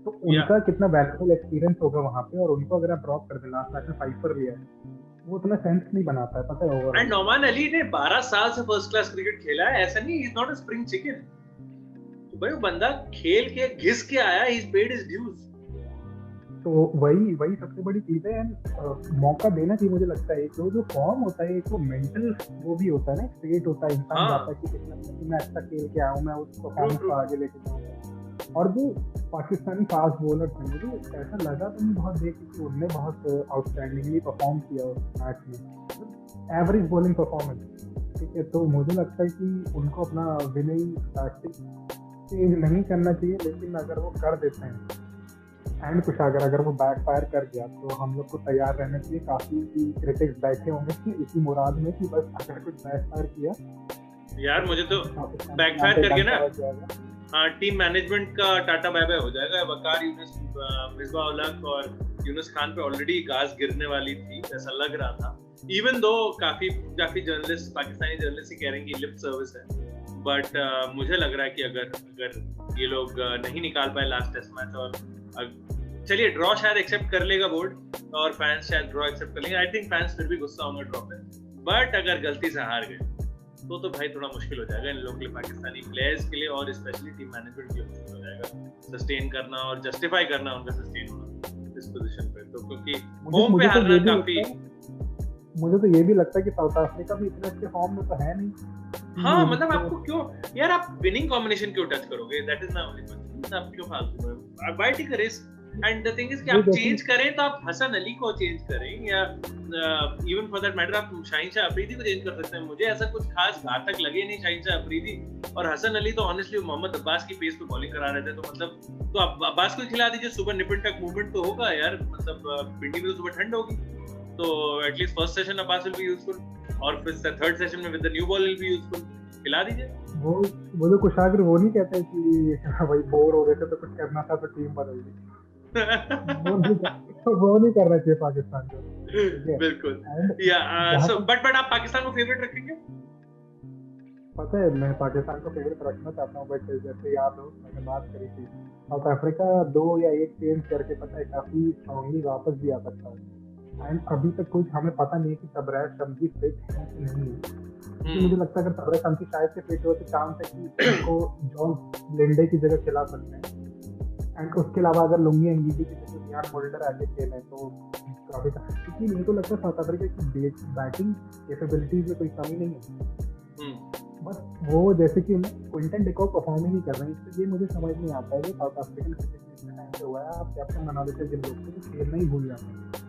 तो उनका कितना वैल्यूएबल एक्सपीरियंस होगा वहाँ पे। और उनको अगर आप ड्रॉप कर दें, लास्ट मैच में 5 पर लिया है, वो उतना सेंस नहीं बनाता है, पता है ओवरऑल। एंड नौमान अली ने 12 साल से फर्स्ट क्लास क्रिकेट खेला है, ऐसा नहीं, he is not a spring chicken. तो भाई वो बंदा खेल के घिस के आया, he is paid his dues. तो वही सबसे बड़ी चीज है। मौका देना चाहिए मुझे लगता है। जो फॉर्म होता है, एक वो मेंटल वो भी होता है ना, स्टेट होता है, इंसान जाता है कि कितना मैं अच्छा खेल के आऊं, मैं उस परफॉर्मेंस को आगे लेके जाऊंगा। और जो पाकिस्तानी फास्ट बॉलर थे, मुझे ऐसा लगा तो नहीं बहुत देख कि उन्होंने बहुत आउटस्टैंडिंगली परफॉर्म किया उस मैच में, एवरेज बॉलिंग परफॉर्मेंस, ठीक है। तो मुझे लगता है कि उनको अपना विनिंग टैक्टिक चेंज नहीं करना चाहिए, लेकिन अगर वो कर देते हैं एंड कुछ अगर वो बैकफायर कर गया तो हम लोग को तैयार रहना चाहिए। काफी क्रिटिक्स बैठे होंगे इसी मुराद में कि बस अगर कुछ बैकफायर किया। यार मुझे तो बैकफायर करके ना टीम मैनेजमेंट का टाटा बाय बाय हो जाएगा। वकार यूनुस, मिसबा उल-हक और यूनुस खान पे ऑलरेडी घास गिरने वाली थी, ऐसा लग रहा था। इवन दो काफी जर्नलिस्ट, पाकिस्तानी जर्नलिस्ट कह रहे हैं कि लिप सर्विस है, बट मुझे लग रहा है कि अगर ये लोग नहीं निकाल पाए लास्ट टेस्ट मैच, और चलिए ड्रॉ शायद एक्सेप्ट कर लेगा बोर्ड और फैंस शायद ड्रॉ एक्सेप्ट कर लेंगे। आई थिंक फैंस फिर भी गुस्सा होंगे ड्रॉ पे, बट अगर गलती से हार गए तो भाई थोड़ा मुश्किल हो जाएगा इन लोगों के लिए, पाकिस्तानी प्लेयर्स के लिए और स्पेशली टीम मैनेजमेंट के लिए मुश्किल हो जाएगा सस्टेन करना और जस्टिफाई करना उनका सस्टेन होना इस पोजीशन पे। तो क्योंकि होम पे हारना काफी, मुझे तो ये भी लगता है कि साउथ अफ्रीका भी इतने अच्छे फॉर्म में तो है नहीं। हाँ मतलब आपको क्यों यार, आप विनिंग कॉम्बिनेशन क्यों टच करोगे? That is my only question. आप क्यों फालतू में why take a risk? And the thing is कि आप चेंज करें तो आप हसन अली को चेंज करें, या इवन फॉर दैट मैटर आप शाहीन शाह अफरीदी को चेंज कर सकते हैं। मुझे ऐसा कुछ खास घातक लगे नहीं शाहीन शाह अफरीदी और हसन अली। तो ऑनेस्टली मोहम्मद अब्बास की पेस पे बॉलिंग करा रहे थे, तो मतलब तो आप अब्बास को खिला दीजिए, सुबह निपन तक मूवमेंट तो होगा यार। मतलब पिंडी में तो सुबह ठंड होगी, तो at least first session Abbas will be useful, और फिर थर्ड सेशन में with the new ball will be useful. खिला दीजिए। वो जो कुशागर वो नहीं कहते कि भाई बोर हो रहे थे तो कुछ करना था तो टीम बदल दी। वो नहीं करना चाहिए पाकिस्तान को। बिल्कुल। या सो बट आप पाकिस्तान को फेवरेट रखेंगे? पता है मैं पाकिस्तान को फेवरेट रखना चाहता हूँ, बट जैसे याद हो मैंने बात करी थी, साउथ अफ्रीका 2 या 1 चेंज करके पता है काफी स्ट्रांगली वापस भी आ सकता है। एंड अभी तक कुछ हमें पता नहीं कि तबरेज शम्सी फिट है कि नहीं है। मुझे लगता है अगर तबरेज शम्सी शायद से फिट हो तो चांस है कि उनको जॉन लिंडे की जगह खिला सकते हैं। एंड उसके अलावा अगर लुंगी अंगीजी की जगह डियान होल्डर आगे खेले तो काफी, क्योंकि मेरे को लगता है साउथ अफ्रीका की बैटिंग कैपेबिलिटीज में कोई कमी नहीं है, बस वो जैसे कि क्विंटन डिकॉक परफॉर्म ही नहीं कर रहे हैं। इसलिए ये मुझे समझ नहीं आता है कि साउथ अफ्रीकन क्रिकेट में इतना टाइम से हुआ है, आप कैप्टन बना देते हैं जिन लोग को तो खेलना ही भूल जाते हैं।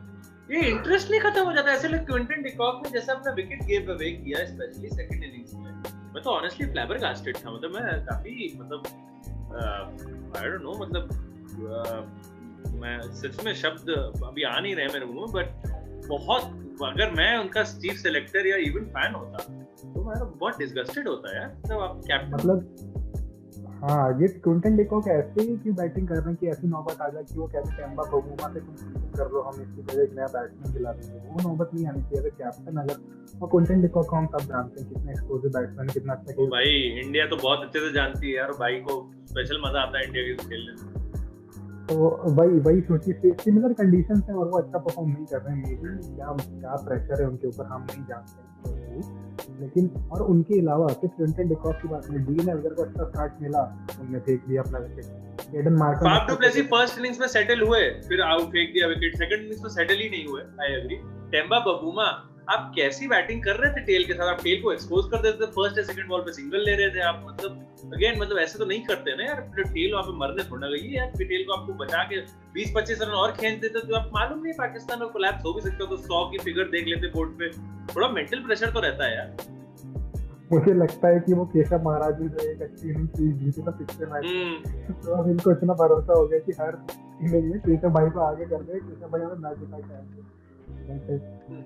ये इंटरेस्ट नहीं खत्म हो जाता ऐसे लग। क्विंटन डिकॉक ने जैसा अपना विकेट गिव अवे किया स्पेशली सेकंड इनिंग्स में, मैं तो ऑनेस्टली फ्लैबरगास्टेड था। मतलब मैं काफी मतलब आई डोंट नो, मतलब मैं सच में शब्द अभी आ नहीं रहे मेरे मुंह में, बट बहुत, अगर मैं उनका चीफ सेलेक्टर या इवन फैन होता तो मैं बहुत डिसगस्टेड होता यार। मतलब आप कैप्टन, मतलब हाँ ये क्विंटन डिकॉक ऐसे ही क्यों बैटिंग कर रहे हैं कि ऐसी नौबत आ जाए कि वो कहते हैं एम्बा बगुमा से तुम टीचिंग कर लो, हम इसकी जगह एक नया बैट्समैन दिला देंगे। वो नौबत नहीं आनी चाहिए। अगर कैप्टन अगर और क्विंटन डिकॉक को हम सब जानते हैं कितने एक्सप्लोसिव बैट्समैन, कितना अच्छा खेल। भाई इंडिया तो बहुत अच्छे से जानती है यार, भाई को स्पेशल मजा आता है इंडिया के खेलने में। तो वही सोचिए सिमिलर कंडीशंस हैं और वो अच्छा परफॉर्म नहीं कर रहे हैं। मेबी क्या प्रेशर है उनके ऊपर हम नहीं जानते, लेकिन और उनके अलावा सिर्फ क्विंटन डिकॉक की बात नहीं, डीन एल्गर को अच्छा स्टार्ट मिला, उनने फेंक दिया अपना wicket. Aiden Markram Faf du Plessis first innings में सेटल हुए, फिर आउट फेंक दिया विकेट, सेकंड इनिंग्स में सेटल ही नहीं हुए। I agree. टेम्बा बबूमा, आप कैसी बैटिंग कर रहे थे टेल के साथ, आप टेल को एक्सपोज कर देते थे, फर्स्ट या सेकंड बॉल पे सिंगल ले रहे थे आप, मतलब अगेन मतलब ऐसे तो नहीं करते ना यार, टेल वहां पे मरने थोड़ा गई यार, टेल को आपको बचा के 20-25 रन और खींच देते तो आप मालूम नहीं पाकिस्तान में कोलैप्स हो भी सकता, तो 100 की फिगर देख लेते बोर्ड पे। थोड़ा मेंटल प्रेशर तो रहता है यार। मुझे लगता है कि वो केशव महाराज ने जो एक अच्छी इनिंग जीती था पिछले मैच, तो अब इनको इतना भरोसा हो गया कि हर इनिंग में केशव भाई को आगे कर दे, केशव भाई हमें मैच जिता के आएंगे।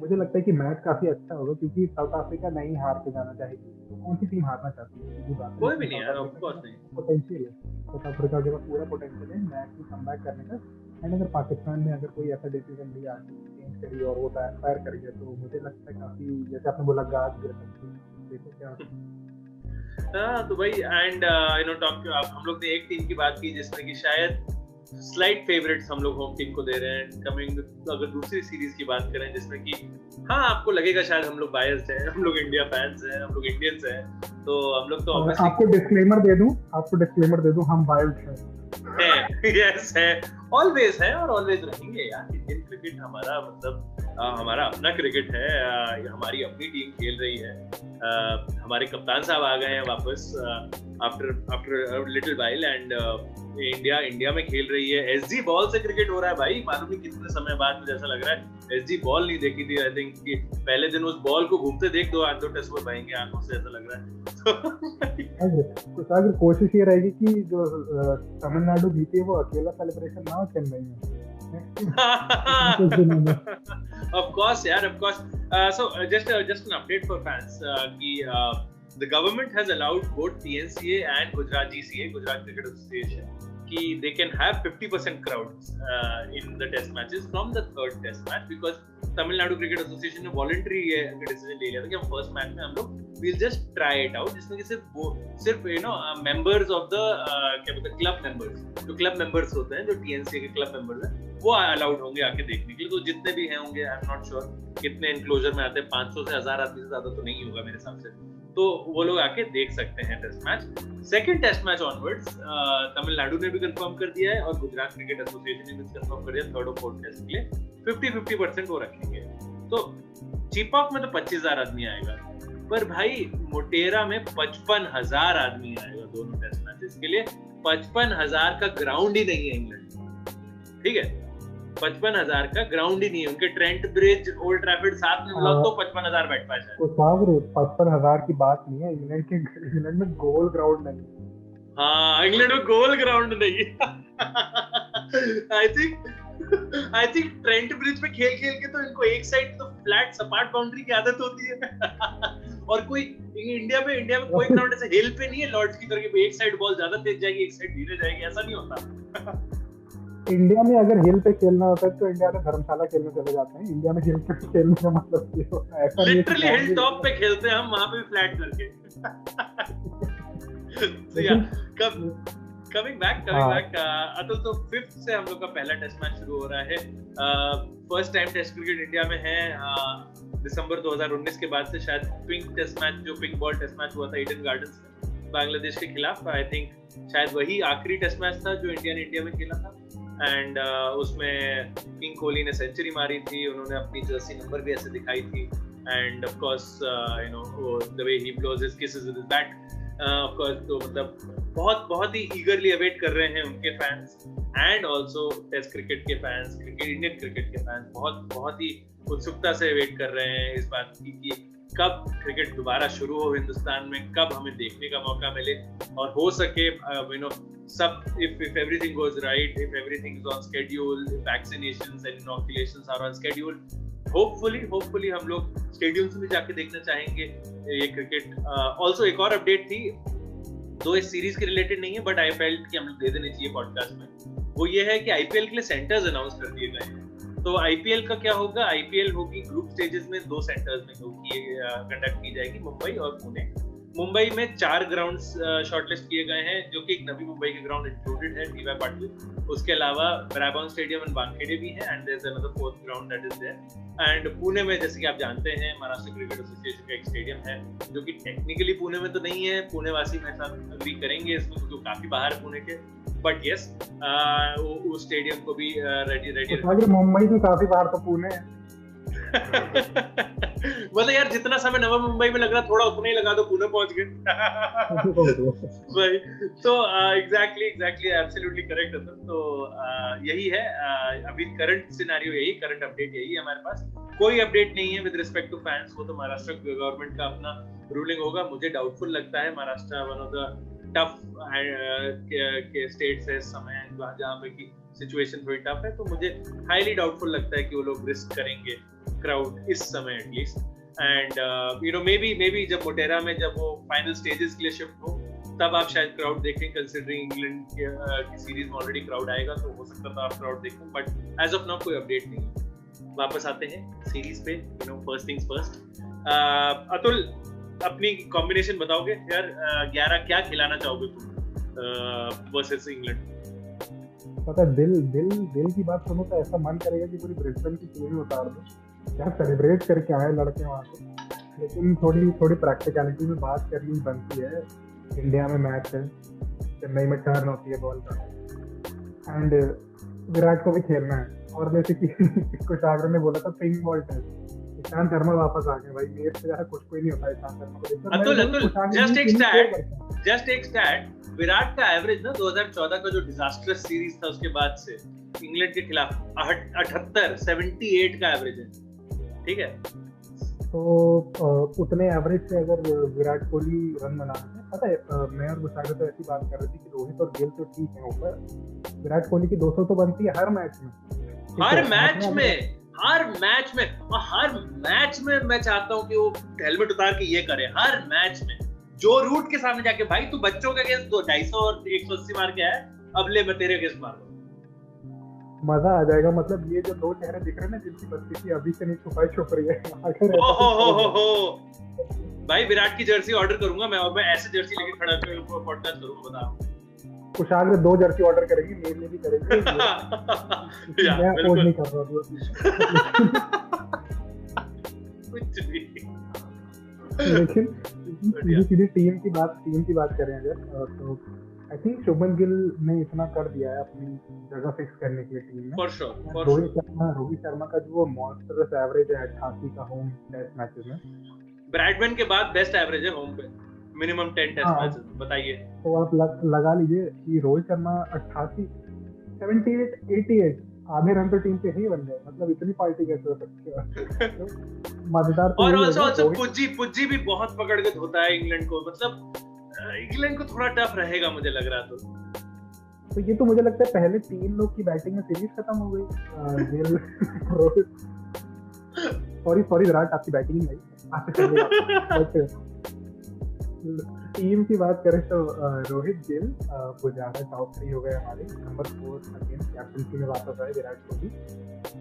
मुझे लगता है कि मैच काफी अच्छा होगा, क्योंकि साउथ अफ्रीका नहीं हार के जाना चाहेगी, तो कौन सी टीम हारना चाहती है? कोई भी नहीं यार, ऑफ कोर्स नहीं। पोटेंशियल है साउथ अफ्रीका के पास, पूरा पोटेंशियल है मैच में कमबैक करने का। एंड अगर पाकिस्तान ने अगर कोई ऐसा डिसीजन लिया, चेंज करी और वो फायर कर गया, तो मुझे लगता है काफी, जैसे आपने बोला, गाज गिर सकती है। देखो क्या तो भाई एंड यू नो टॉक, हम लोग ने एक टीम की बात की जिसमें कि शायद स्लाइट फेवरेट्स हम लोग होम टीम को दे रहे हैं। कमिंग अगर दूसरी सीरीज की बात करें जिसमें कि हाँ आपको लगेगा शायद हम लोग बायस्ड हैं, हम लोग इंडिया फैंस हैं, हम लोग इंडियंस हैं, तो हम लोग तो ऑब्वियसली आपको डिस्क्लेमर दे दूं, हम बायस्ड हैं। यस है, ऑलवेज है और ऑलवेज रहेंगे यार। इंडियन क्रिकेट हमारा मतलब हमारा अपना क्रिकेट है, हमारी अपनी टीम खेल रही है, हमारे कप्तान साहब आ गए हैं वापस after little while, and India में खेल रही है। एसजी बॉल से क्रिकेट हो रहा है भाई, मालूम नहीं कितने समय बाद मुझे ऐसा लग रहा है एसजी बॉल नहीं देखी थी। आई थिंक कि पहले दिन उस बॉल को घूमते देख दो टेस्ट में भाएंगे आंखों से, ऐसा लग रहा है। तो अगर कोशिश ये रहेगी कि जो तमिलनाडु जीती है वो अकेला सेलिब्रेशन ना चल रही है। Of course यार, of course. So just an update for fans कि the government has allowed both TNCA and Gujarat GCA, Gujarat Cricket Association, कि they can have 50% crowds in the test matches from the third test match, because Tamil Nadu Cricket Association ने voluntary ये decision ले लिया था कि हम first match में हम लोग we'll just try it out, जिसमें कि सिर्फ you know members of the क्या बोलते हैं club members, जो club members होते हैं, जो TNCA के club members हैं, वो अलाउड होंगे आके देखने के लिए। तो जितने भी हैं होंगे, आई एम नॉट श्योर कितने एनक्लोजर में आते हैं, 500 से 1000 आदमी से ज्यादा तो नहीं होगा मेरे हिसाब से, तो वो लोग आके देख सकते हैं test match. Second test match onwards Tamil Nadu ने भी कंफर्म कर दिया है और गुजरात क्रिकेट एसोसिएशन ने भी कंफर्म कर दिया, थर्ड और फोर्थ टेस्ट के लिए 50-50% वो रखेंगे। तो चिपॉक में तो 25,000 आदमी आएगा, पर भाई मोटेरा में 55,000 आदमी आएगा दोनों टेस्ट मैचेस के लिए। 55,000 का ग्राउंड ही नहीं है इंग्लैंड, ठीक है, 55,000 का ग्राउंड ही नहीं है। उनके ट्रेंट ब्रिज, ओल्ड ट्रैफर्ड साथ में मिला तो 55,000 बैठ पाए शायद। तो 55,000 की बात नहीं है, इंग्लैंड में गोल ग्राउंड नहीं। हाँ, इंग्लैंड में गोल ग्राउंड नहीं। आई थिंक ट्रेंट ब्रिज पे खेल के तो इनको एक साइड तो फ्लैट सपाट बाउंड्री की आदत होती है। और कोई इंडिया में कोई ग्राउंड ऐसे हिल पे नहीं है लॉर्ड्स की तरह कि एक साइड बॉल ज्यादा तेज जाएगी, एक साइड धीरे जाएगी, ऐसा नहीं होता। इंडिया में अगर हिल पे खेलना होता है तो इंडिया में धर्मशाला खेलने चले जाते हैं। इंडिया में हिल पे खेलने का मतलब ये होता है, ऐसा लिटरली हिल टॉप पे खेलते हैं हम, वहां पे भी फ्लैट करके। So yeah, coming back Atul, तो 5th से हम लोग का पहला टेस्ट मैच शुरू हो रहा है। First time test cricket India में है दिसंबर 2019 के बाद से। शायद पिंक टेस्ट मैच, जो पिंक बॉल टेस्ट मैच हुआ था ईडन गार्डन्स में बांग्लादेश के खिलाफ, आई थिंक शायद वही आखिरी टेस्ट मैच था जो इंडिया ने इंडिया में खेला था। एंड उसमें किंग कोहली ने सेंचुरी मारी थी, उन्होंने अपनी जर्सी नंबर भी ऐसे दिखाई थी, and of course you know the way he blows his kisses with his bat, of course. तो मतलब बहुत ही ईगरली अवेट कर रहे हैं उनके fans, and also test cricket के फैंस, इंडियन क्रिकेट के फैंस बहुत ही उत्सुकता से वेट कर रहे हैं इस बात की कि कब क्रिकेट दोबारा शुरू हो हिंदुस्तान में, कब हमें देखने का मौका मिले, और हो सके यू नो सब, if everything goes right, if everything is on schedule, if vaccinations and inoculations are on schedule, hopefully हम लोग स्टेडियम्स में जाके देखना चाहेंगे ये क्रिकेट। ऑल्सो एक और अपडेट थी, जो इस सीरीज के रिलेटेड नहीं है, बट आई फेल्ट कि हम लोग दे देने चाहिए पॉडकास्ट में। वो ये है कि आईपीएल के लिए सेंटर्स अनाउंस कर दिए गए हैं। तो आईपीएल का क्या होगा, आईपीएल होगी ग्रुप स्टेजेस में 2 सेंटर्स में कंडक्ट की जाएगी, मुंबई और पुणे। मुंबई में 4 ग्राउंड्स शॉर्टलिस्ट किए गए हैं, जो कि एक नवी मुंबई के ग्राउंड इंक्लूडेड है, टीवाई पाटिल। उसके अलावा ब्राबॉन स्टेडियम एंड वानखेड़े भी है, and there is another 4th ground that is there. And Pune में, जैसे कि आप जानते हैं, महाराष्ट्र क्रिकेट एसोसिएशन का एक स्टेडियम है, जो कि टेक्निकली पुणे में तो नहीं है। पुणे वासी मेरे साथ अग्री करेंगे इसमें, क्योंकि काफी बाहर है पुणे के, बट यस उस स्टेडियम को भी रेडी मुंबई से काफी बाहर तो पुणे है। मतलब यार, जितना समय नवा मुंबई में लग रहा, थोड़ा उतना ही लगा दो, पुणे पहुंच गए भाई। तो एग्जैक्टली एब्सोल्युटली करेक्ट है। तो यही है अभी करंट सिनेरियो, यही करंट अपडेट यही है हमारे पास। कोई अपडेट नहीं है विद रिस्पेक्ट टू फैंस। वो तो महाराष्ट्र गवर्नमेंट का अपना रूलिंग होगा। मुझे डाउटफुल लगता है Maharashtra one of the tough के स्टेट्स है इस समय, जहाँ पे की सिचुएशन थोड़ी टफ है। तो मुझे हाईली डाउटफुल लगता है कि वो लोग रिस्क करेंगे क्राउड इस समय at least. And you no may be जब मोटेरा में जब वो फाइनल स्टेजेस के लिए शिफ्ट हो, तब आप शायद क्राउड देखें, कंसीडरिंग इंग्लैंड की सीरीज में ऑलरेडी क्राउड आएगा, तो हो सकता था आप क्राउड देखें। बट एज ऑफ नाउ कोई अपडेट नहीं। वापस आते हैं सीरीज पे, you know, first things first. Atul, अपनी कॉम्बिनेशन बताओगे यार? 11 क्या खिलाना चाहोगे तुम वर्सेस इंग्लैंड? पता है, दिल की बात सुनो तो ऐसा मन करेगा कि पूरी ब्रिस्बेन की टीम उतार दो, क्या सेलिब्रेट करके आए लड़के वहाँ से। लेकिन थोड़ी प्रैक्टिकलिटी में बात करनी बनती है। इंडिया में मैच है, चेन्नई में टर्न होती है बॉल का, एंड विराट को भी खेलना है। और जैसे कि कुशाग्र ने बोला था, pink ball test, Ishant Sharma वापस आ गए भाई। मेरे से ज्यादा कुछ कोई नहीं होता ईशांत शर्मा को। अतुल जस्ट एक स्टैट, विराट का एवरेज ना 2014 का जो डिजास्टरस सीरीज था उसके बाद से इंग्लैंड के खिलाफ 78 का एवरेज है, ठीक है? तो उतने एवरेज से अगर विराट कोहली रन बनाते हैं, पता है मैं और गुसागर तो ऐसी बात कर रहे थे कि रोहित और गिल तो ठीक है ऊपर, विराट कोहली की 200 तो बनती है हर मैच में, हर मैच में मैं चाहता हूँ कि वो हेलमेट उतार के ये करे हर मैच में, जो रूट के सामने जाके, भाई तू बच्चों के अगेंस्ट 250 और 180 मार के आया, अब ले मैं तेरे अगेंस्ट मार दूं। मजा आ जाएगा। मतलब ये जो दो चेहरे दिख रहे हैं ना, जिनकी बत्ती अभी से नहीं छुप रही है, भाई विराट की जर्सी ऑर्डर करूंगा मैं, और मैं ऐसे जर्सी लेके खड़ा होकर पॉडकास्ट करूंगा, बता। कुशाग्र 2 जर्सी ऑर्डर करेंगे, मेरे लिए भी करेंगे। मैं अफोर्ड नहीं कर रहा कुछ भी। लेकिन सीधी टीम की बात करें अगर, तो आई थिंक शुभमन गिल ने इतना कर दिया है अपनी जगह फिक्स करने के लिए टीम में। For sure. रोहित शर्मा का जो मॉन्स्टरस एवरेज है 88 का होम टेस्ट मैचेस में, ब्रैडमैन के बाद बेस्ट एवरेज है होम पे, मिनिमम 10 टेस्ट मैचेस। बताइए, तो आप लगा लीजिए कि रोहित शर्मा 88, 78, 88 आधे रन तो टीम पे ही बन गए। मतलब इतनी पार्टी कैसे हो सकती है? मजेदार। और also पुज्जी भी बहुत पकड़ के धोता है इंग्लैंड को। मतलब इंग्लैंड को थोड़ा टफ रहेगा मुझे लग रहा। तो ये तो मुझे लगता है पहले 3 लोग की बैटिंग में सीरीज खत्म हो गई। सॉरी विराट, आपकी बैटिंग नहीं आई। टीम की बात करें तो रोहित गिल पुजारा टॉप 3 हो गए हमारे। नंबर 4 अगेन कैप्टनसी में वापस आए विराट कोहली।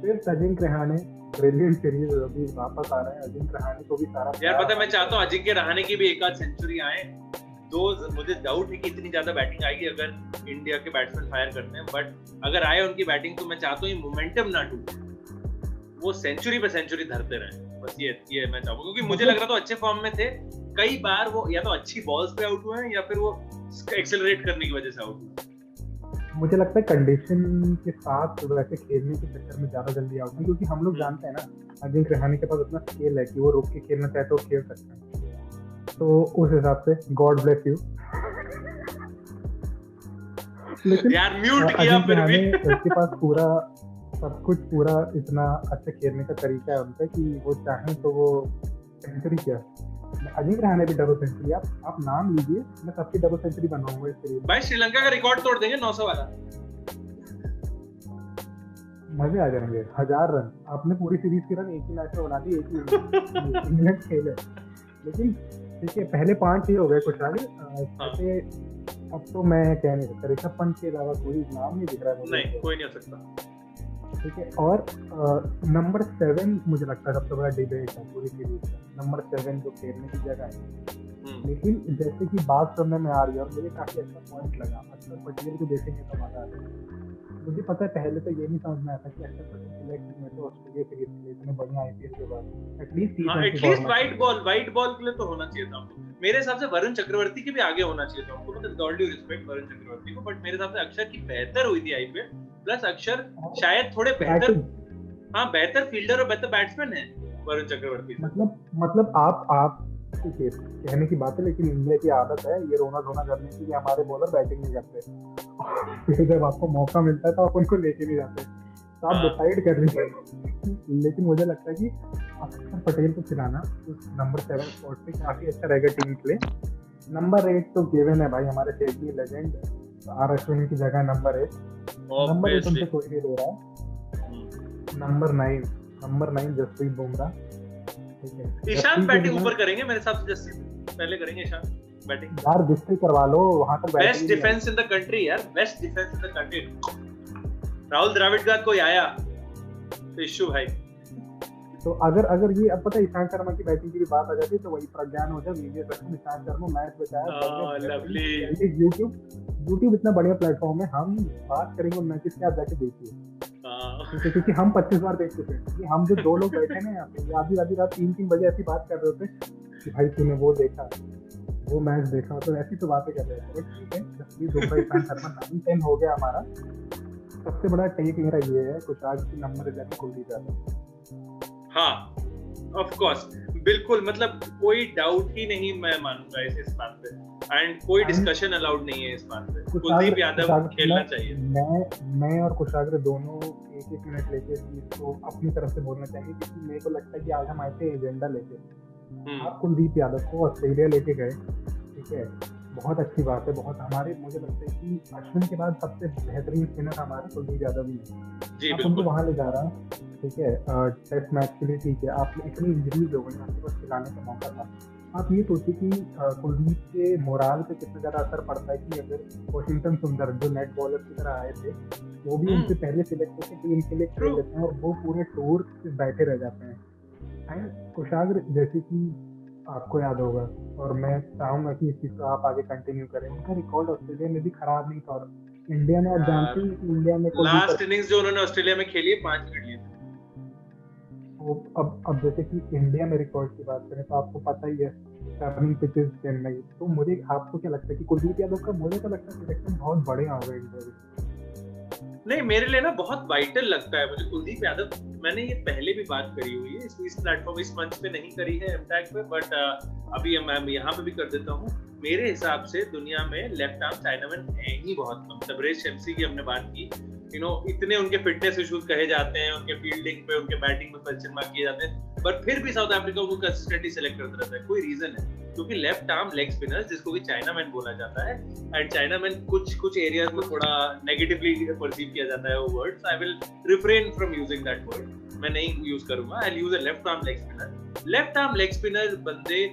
फिर अजिंक्य रहाणे, ब्रिलियंट सीरीज अभी वापस आ रहे हैं। अजिंक्य रहाणे को भी सारा यार पता है, मैं चाहता हूँ अजिंक्य रहाणे की भी एक आध सेंचुरी आए। मुझे डाउट है कि इतनी ज्यादा बैटिंग आएगी अगर इंडिया के बैट्समैन फायर करते हैं, बट अगर आए उनकी बैटिंग तो मैं चाहता हूँ मोमेंटम ना टूटे, वो सेंचुरी पे सेंचुरी धरते रहे। बस ये मैं चाहूँगा, क्योंकि मुझे लग रहा था अच्छे फॉर्म में थे। कई बार वो या तो अच्छी बॉल्स पे आउट हुए हैं या फिर वो एक्सेलरेट करने की वजह से आउट हुए। मुझे लगता है कंडीशन के साथ वैसे खेलने के चक्कर में ज्यादा जल्दी आउट है, क्योंकि हम लोग जानते हैं ना अजिंक्य रहाणे के पास इतना स्किल है कि वो रोक के खेलना चाहे तो खेल सकते हैं। तो उस हिसाब से गॉड ब्लेस यू। लेकिन यार म्यूट किया फिर भी। उसके पास पूरा सब कुछ, पूरा इतना अच्छा खेलने का तरीका है उनका कि वो चाहें तो वो सेंचुरी क्या, अजिंक्य रहाणे भी डबल सेंचुरी, आप नाम लीजिए, मैं सबकी डबल सेंचुरी बनाऊंगा इस सीरीज। भाई श्रीलंका का रिकॉर्ड तोड़ देंगे 900 वाला। मजे आ जाएंगे। 1000 रन आपने पूरी सीरीज के रन एक ही मैच में बना दिए, एक ही इंग्लैंड खेले। लेकिन ठीक है, पहले 5 ही हो गए कुछ आगे। अब तो मैं कह नहीं सकता, ऋषभ पंत के अलावा कोई नाम नहीं दिख रहा है। नहीं, कोई नहीं हो सकता। ठीक है। और नंबर 7 मुझे लगता है सबसे बड़ा डिबेट है पूरी सीरीज का, नंबर 7 जो खेलने की जगह है। लेकिन जैसे कि बात सुनने में आ रही है और मुझे काफी अच्छा पॉइंट लगा, अक्षर पटेल को देखेंगे तो मजा आ जाएगा। मुझे पता है पहले तो ये नहीं समझ में आता कि अक्षर पटेल सिलेक्ट हुए तो ऑस्ट्रेलिया सीरीज के लिए इतने बढ़िया आईपीएल के बाद एटलीस्ट व्हाइट बॉल के लिए तो होना चाहिए था हमको। मेरे हिसाब से वरुण चक्रवर्ती के भी आगे होना चाहिए था हमको, मतलब all due respect Varun Chakravarthy को, बट मेरे हिसाब से अक्षर की बेहतर हुई थी आईपीएल। प्लस अक्षर शायद थोड़े बेहतर फील्डर और बेहतर बैट्समैन है वरुण चक्रवर्ती। मतलब आप कहने की बात है, लेकिन इंडिया की आदत है ये रोना धोना करने की कि हमारे बॉलर बैटिंग नहीं करते। फिर जब आपको मौका मिलता है तो आप उनको लेके नहीं जाते, तो आप डिसाइड कर लीजिए। लेकिन मुझे लगता है कि अक्षर पटेल को खिलाना उस नंबर 7 स्पॉट पे काफी अच्छा रहेगा टीम के लिए। नंबर 8 तो गिवन है भाई, हमारे सेठी लेजेंड आर अश्विन की जगह नंबर 8 उनसे कोई नहीं ले रहा है। नंबर 9 जसप्रीत बुमराह। ईशान बैटिंग ऊपर करेंगे मेरे हिसाब से, जसप्रीत पहले करेंगे ईशान बैटिंग। यार डिस्ट्रिक्ट करवा लो वहां तक, best defence in the country यार, best defence in the country. Rahul Dravid का कोई आया इशू भाई। तो अगर ये अब पता है ईशान शर्मा की बैटिंग की भी बात आ जाती है तो वही प्रज्ञान हो जाए, वीवीएस रखो, ईशान शर्मा मैच बचाया। लवली। YouTube इतना बढ़िया प्लेटफॉर्म है, हम बात करेंगे उन मैचेस के, आप जाके देखिए। क्योंकि हम 25 बार देख चुके हैं कि हम जो 2 लोग बैठे हैं यहाँ पे आधी रात 3 बजे ऐसी बात कर रहे होते कि भाई तूने वो देखा, वो मैच देखा, तो ऐसी तो बातें कर रहे थे। ठीक है, जसप्रीत बुमराह ईशान शर्मा 9-10 हो गया हमारा। सबसे बड़ा टेक मेरा ये है कुछ आज की नंबर 11 कुलदीप यादव। हाँ ऑफ कोर्स, बिल्कुल, मतलब कोई डाउट ही नहीं मैं मानूंगा इस बात पे, एंड कोई डिस्कशन अलाउड नहीं है इस बात पे। कुलदीप यादव खेलना चाहिए। मैं और कुशाग्र दोनों एक मिनट लेके इसको अपनी तरफ से बोलना चाहेंगे, क्योंकि मेरे को लगता है कि आज हम आए थे एजेंडा लेके। आप कुलदीप यादव को ऑस्ट्रेलिया लेके गए, ठीक है, बहुत अच्छी बात है। बहुत हमारे, मुझे लगता है कि अश्विन के बाद सबसे बेहतरीन स्पिनर हमारे कुलदीप यादव ही है। आप उनको वहां ले जा रहा है, ठीक है, टेस्ट मैच के लिए, ठीक है, आप इतनी इंजरीज हो गई, आपके पास खिलाने का मौका था। आप ये सोचिए कि कुलदीप के मोराल पे कितना ज़्यादा असर पड़ता है कि अगर वॉशिंगटन सुंदर जो नेट बॉलर की तरह आए थे, वो भी उनसे पहले सिलेक्ट होकर टीम के लिए खेल लेते हैं और वो पूरे टूर बैठे रह जाते हैं। एंड कुशाग्र, जैसे कि आपको याद होगा और मैं चाहूंगा कि इस चीज़ को आप आगे कंटिन्यू करें, उनका रिकॉर्ड ऑस्ट्रेलिया में भी खराब नहीं था। इंडिया में आप जानते हैं कि इंडिया में लास्ट इनिंग्स जो उन्होंने ऑस्ट्रेलिया में खेली 5 विकेट लिए। अब जैसे कि इंडिया में रिकॉर्ड की बात करें तो आपको पता ही है टर्निंग पिचेस चेन्नई। तो मुझे, आपको क्या लगता है कि कुलदीप यादव का, मुझे तो लगता है सिलेक्शन बहुत बढ़िया होगा इंडिया में। नहीं, मेरे लिए ना बहुत वाइटल लगता है मुझे कुलदीप यादव। मैंने ये पहले भी बात करी हुई है इस प्लेटफॉर्म, इस मंच पे नहीं करी है इम्पैक्ट पे, बट अभी मैं यहाँ पे भी कर देता हूँ। मेरे हिसाब से दुनिया में लेफ्ट आर्म चाइनामैन है ही बहुत कम। तबरेज शमसी की हमने बात की, इतने उनके फिटनेस इश्यूज कहे जाते हैं, उनके फील्डिंग पे, उनके बैटिंग में क्वेश्चन मार्क किए जाते हैं, पर फिर भी साउथ अफ्रीका को कंसिस्टेंटली सेलेक्ट करता रहता है। कोई रीजन है? क्योंकि लेफ्ट आर्म लेग स्पिनर, जिसको कि चाइनामैन बोला जाता है, एंड चाइनामैन कुछ एरियाज में थोड़ा नेगेटिवली परसीव किया जाता है वो words. I will refrain from using that word, मैं नहीं यूज करूंगा। I will use a left arm leg spinner. Left arm leg spinner बंदे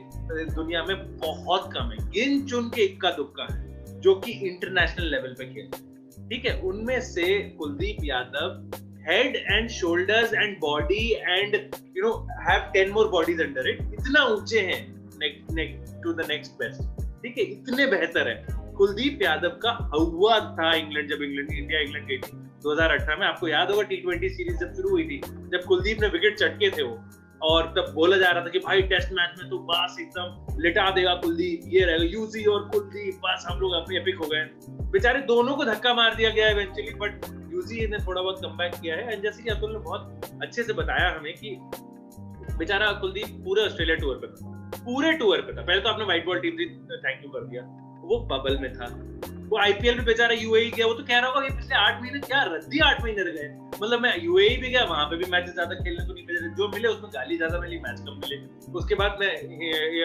दुनिया में बहुत कम है, गिन चुन के इक्का दुक्का है जो कि इंटरनेशनल लेवल पे खेलते हैं। ठीक है, उनमें से Kuldeep Yadav head and shoulders and body and have 10 more bodies under it, इतना ऊंचे हैं टू द नेक्स्ट बेस्ट। ठीक है, इतने बेहतर है। कुलदीप यादव का हुआ था इंग्लैंड, जब इंडिया इंग्लैंड गई थी 2018 में, आपको याद होगा T20 सीरीज जब शुरू हुई थी, जब कुलदीप ने विकेट चटके थे वो, और तब बोला जा रहा था कि भाई टेस्ट मैच में तो बस एकदम लिटा देगा कुलदीप, ये रहेगा यूजी और कुलदीप, बस हम लोग अपने एपिक हो गए। बेचारे दोनों को धक्का मार दिया गया इवेंचुअली, बट यूजी ने थोड़ा बहुत कमबैक किया है। एंड जैसे कि अतुल ने बहुत अच्छे से बताया हमें कि बेचारा कुलदीप पूरे ऑस्ट्रेलिया टूर पे था, पूरे टूर पे था। पहले तो आपने white ball team thank you कर दिया, वो बबल में था, वो आईपीएल में बेचारा यूएई गया, वो तो कह रहा होगा ये पिछले 8 महीने क्या रद्दी 8 महीने रह गए। मतलब मैं यूएई भी गया, वहां पे भी मैचेस ज्यादा खेलने को नहीं मिले, जो मिले उसमें गाली ज्यादा मिली, मैच कम मिले। उसके बाद मैं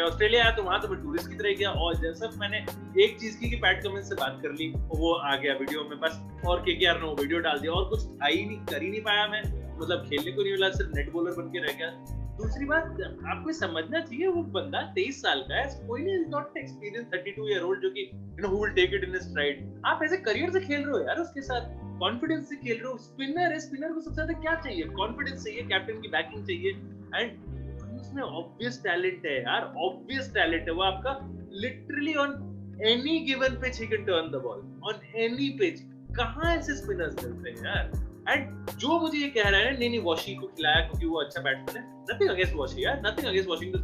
ऑस्ट्रेलिया आया तो वहां तो मैं टूरिस्ट की तरह गया, और जैसा मैंने एक चीज की कि पैट कमिंस से बात कर ली, वो आ गया वीडियो में बस, और केकेआर ने वो वीडियो डाल दिया, और कुछ कर ही नहीं पाया मैं, मतलब खेलने को नहीं मिला, सिर्फ नेट बॉलर बन के रह गया। दूसरी बात, आपको समझना चाहिए वो बंदा 23 साल का है, कोई नहीं, is not experience 32 year old जो कि who will take it in his stride. आप ऐसे करियर से खेल रहे हो यार उसके साथ, कॉन्फिडेंस से खेल रहे हो, स्पिनर है, स्पिनर को सबसे ज्यादा क्या चाहिए? कॉन्फिडेंस चाहिए, कैप्टन की बैकिंग चाहिए, एंड उसमें ऑब्वियस टैलेंट है यार, ऑब्वियस टैलेंट है वो आपका। Literally on any given pitch he can turn the ball, on any pitch. कहाँ ऐसे स्पिनर्स मिलते हैं यार? एंड जो मुझे ये कह रहा है नहीं वॉशी को खिलाया क्योंकि वो अच्छा बैट्समैन है, नथिंग अगेंस्ट वॉशी यार, नथिंग अगेंस्ट वाशिंगटन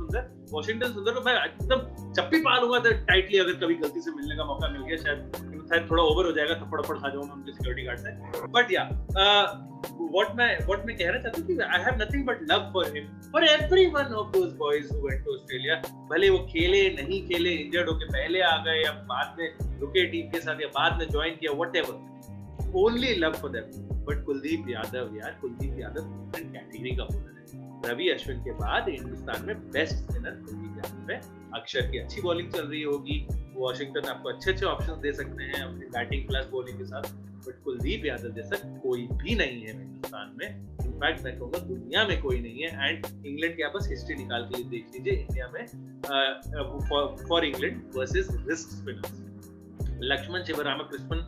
सुंदर को मैं एकदम चप्पी पालूंगा टाइटली, अगर कभी गलती से मिलने का मौका मिल गया, शायद थोड़ा ओवर हो जाएगा, थप्पड़ खा जाऊंगा उनके सिक्योरिटी गार्ड से। बट या व्हाट मैं कहना चाहता हूँ कि I have nothing but love for him, for everyone of those boys who went to Australia. भले वो खेले नहीं खेले, इंजर्ड होके पहले आ गए या बाद में रुके टीम के साथ या बाद में ज्वाइन किया, whatever, only love for them. But Kuldeep Yadav different category का बॉलर है। रवि अश्विन के बाद हिंदुस्तान में बेस्ट स्पिनर कुलदीप यादव है। अक्षर की अच्छी बॉलिंग चल रही होगी, वॉशिंगटन आपको अच्छे ऑप्शंस दे सकते हैं अपनी बैटिंग प्लस बॉलिंग के साथ, बट कुलदीप यादव जैसा कोई भी नहीं है हिंदुस्तान में। इनफैक्ट मैं कहूँगा दुनिया में कोई नहीं है। एंड इंग्लैंड के आप बस हिस्ट्री निकाल के देख लीजिए, इंडिया में for England versus risk spinners, Laxman Sivaramakrishnan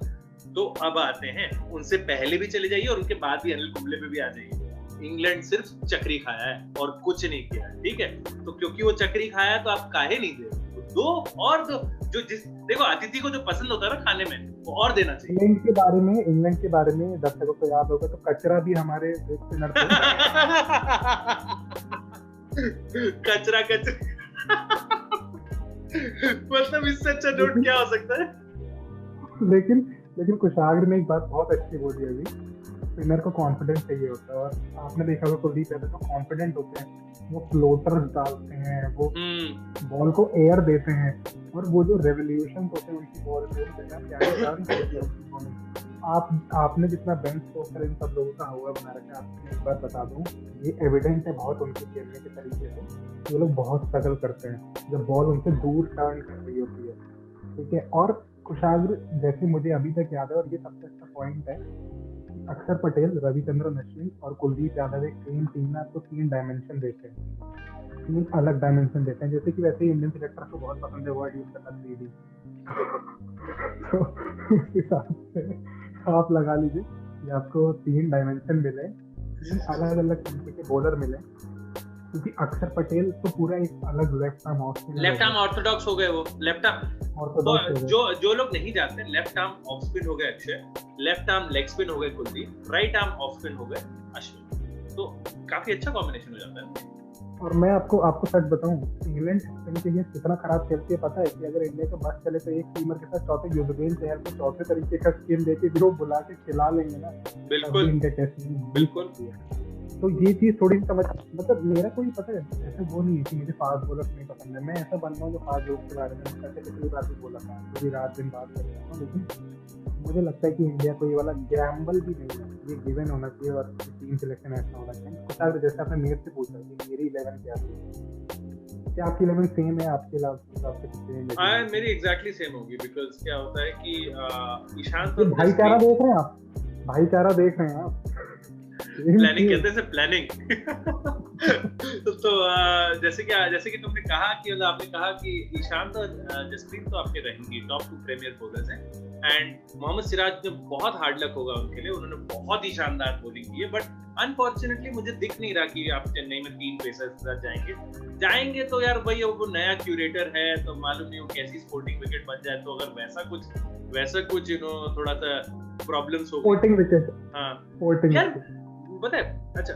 तो अब आते हैं, उनसे पहले भी चले जाइए और उनके बाद भी अनिल कुंबले पे भी आ जाइए। इंग्लैंड सिर्फ चक्री खाया है और कुछ नहीं किया, ठीक है? तो क्योंकि वो चक्री खाया तो आप काहे नहीं दे रहे? दो और दो, जो जिस देखो अतिथि को जो पसंद होता है ना खाने में, वो और देना चाहिए। इंग्लैंड के बारे में दर्शकों को याद होगा तो कचरा भी हमारे स्पिनर थे। कचरा मतलब इससे अच्छा नोट क्या हो सकता है? लेकिन कुशाग्र ने एक बात बहुत अच्छी बोली अभी, स्पिनर को कॉन्फिडेंस चाहिए होता है, और आपने देखा होगा कुलदीप यादव जो कॉन्फिडेंट होते हैं वो फ्लोटर्स डालते हैं, वो बॉल को एयर देते हैं, और वो जो रेवोल्यूशन होते हैं उनकी बॉल में, आपने जितना बेंच स्टोक्स इन सब लोगों का हुआ बना रखा है, आपको एक बार बता दूं, ये एविडेंट है बहुत उनके खेलने के तरीके से। ये लोग बहुत स्ट्रगल करते हैं जब बॉल उनसे दूर टर्न कर रही होती है, ठीक है? और कुशाग्र जैसे मुझे अभी तक याद है, और ये सबसे अच्छा पॉइंट है, अक्षर पटेल, रविचंद्रन अश्विन और कुलदीप यादव एक सेम टीम में आपको 3 डायमेंशन देते हैं, 3 अलग डायमेंशन देते हैं। जैसे कि वैसे ही इंडियन सिलेक्टर को बहुत पसंद है वर्ड यूज करना 3D, तो उस हिसाब से आप लगा लीजिए कि आपको 3 डायमेंशन मिले, 3 अलग अलग तरीके के बॉलर मिले, क्योंकि अक्षर पटेल तो पूरा एक अलग लेफ्ट आर्म ऑर्थोडॉक्स हो गए, वो लेफ्ट आर्म जो लोग नहीं जानते, लेफ्ट आर्म ऑफ स्पिन हो गए Akshay, left arm leg spin हो गए Kuldeep, right arm off spin हो गए अश्विन, तो काफी अच्छा कॉम्बिनेशन हो जाता है। और मैं आपको सच बताऊं, इंग्लैंड स्पिन के लिए कितना खराब खेलती है पता है? कि अगर इंडिया का बस चले तो एक टीमर के साथ चौथे युजवेंद्र चहल को चौथे तरीके का स्पिन देके भी वो बुला के खिला लेंगे ना, बिल्कुल इंडिया टेस्ट में बिल्कुल। तो ये चीज थोड़ी समझ, मतलब मेरा कोई पता है ऐसा वो नहीं है कि मुझे फास्ट बॉलर नहीं पसंद है, मैं ऐसा बनता हूँ जो फास्ट बॉलर के बारे में पिछली बार भी बोला था, पूरी रात दिन बात कर रहा हूँ। लेकिन मुझे लगता है कि इंडिया को ये वाला गैम्बल भी नहीं है, ये गिवन होना चाहिए और टीम सिलेक्शन ऐसा होना चाहिए। कुछ जैसे आपने मेरे से पूछा कि मेरी 11 क्या थी, क्या आपकी 11 सेम है आपके हिसाब? मेरी एग्जैक्टली सेम होगी, बिकॉज़ क्या होता है कि ईशान तो भाईचारा देख रहे हैं आप, भाईचारा देख रहे हैं आप, प्लानिंग कहते हैं प्लानिंग। तो जैसे कि तुमने कहा कि मतलब आपने कहा कि ईशांत और जसप्रीत तो आपके रहेंगी टॉप 2 प्रीमियर बॉलर्स हैं, एंड मोहम्मद सिराज में बहुत हार्ड लक होगा उनके लिए, उन्होंने बहुत ही शानदार बॉलिंग की है, बट अनफॉर्चुनेटली मुझे दिख नहीं रहा कि आप चेन्नई में 3 पेसर्स के साथ जाएंगे तो यार भाई वो नया क्यूरेटर है, तो मालूम नहीं वो कैसी स्पोर्टिंग विकेट बन जाए, तो अगर वैसा कुछ थोड़ा सा प्रॉब्लम्स हो स्पोर्टिंग विकेट, हाँ स्पोर्टिंग यार पता है। अच्छा,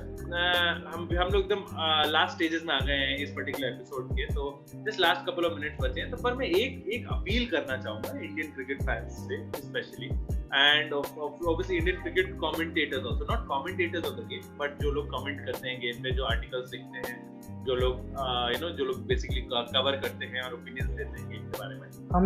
हम लोग एकदम लास्ट स्टेजेस में आ गए हैं इस पर्टिकुलर एपिसोड के, तो just last couple of minutes बचे हैं, तो पर मैं एक अपील करना चाहूंगा इंडियन क्रिकेट फैंस से specially, and obviously Indian cricket commentators also, not commentators of the game, but जो लोग कमेंट करते हैं गेम पे, जो आर्टिकल्स लिखते हैं, जो लोग बेसिकली कवर करते हैं और ओपिनियंस देते हैं गेम के बारे में, हम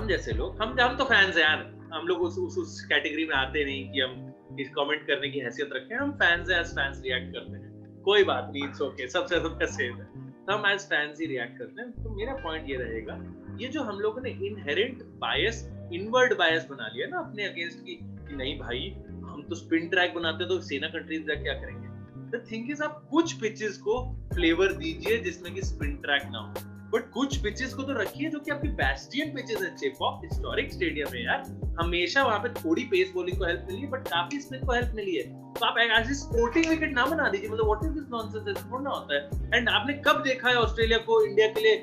जैसे लोग हम तो फैंस हैं यार, हम लोग उस कैटेगरी में आते नहीं कि हम इस कमेंट करने की हैसियत रखें, हम फैंस हैं, एज फैंस रिएक्ट करते हैं, कोई बात नहीं, इट्स ओके, सबका सेम है, तो हम एज फैंस ही रिएक्ट करते हैं। तो मेरा पॉइंट ये रहेगा, ये जो हम लोगों ने इनहेरेंट बायस, इनवर्ड बायस बना लिया ना अपने अगेंस्ट की, कि नहीं भाई हम तो स्पिन ट्रैक बनाते तो सेना कंट्रीज जा क्या करेंगे। द थिंग इज, आप कुछ पिचेस को फ्लेवर दीजिए जिसमें कि स्पिन ट्रैक ना हो, बट कुछ पिचेस को तो रखिए जो कि आपकी बैस्टियन पिचेस है। चेपॉक हिस्टोरिक स्टेडियम है यार, हमेशा वहां पे थोड़ी पेस बॉलिंग को हेल्प मिली है बट काफी स्पिन को हेल्प मिली है। तो आप ऐसे स्पोर्टिंग विकेट ना बना दीजिए, मतलब व्हाट इज दिस नॉनसेंस, ऐसा थोड़ा ना होता है। एंड आपने कब देखा है ऑस्ट्रेलिया को इंडिया के लिए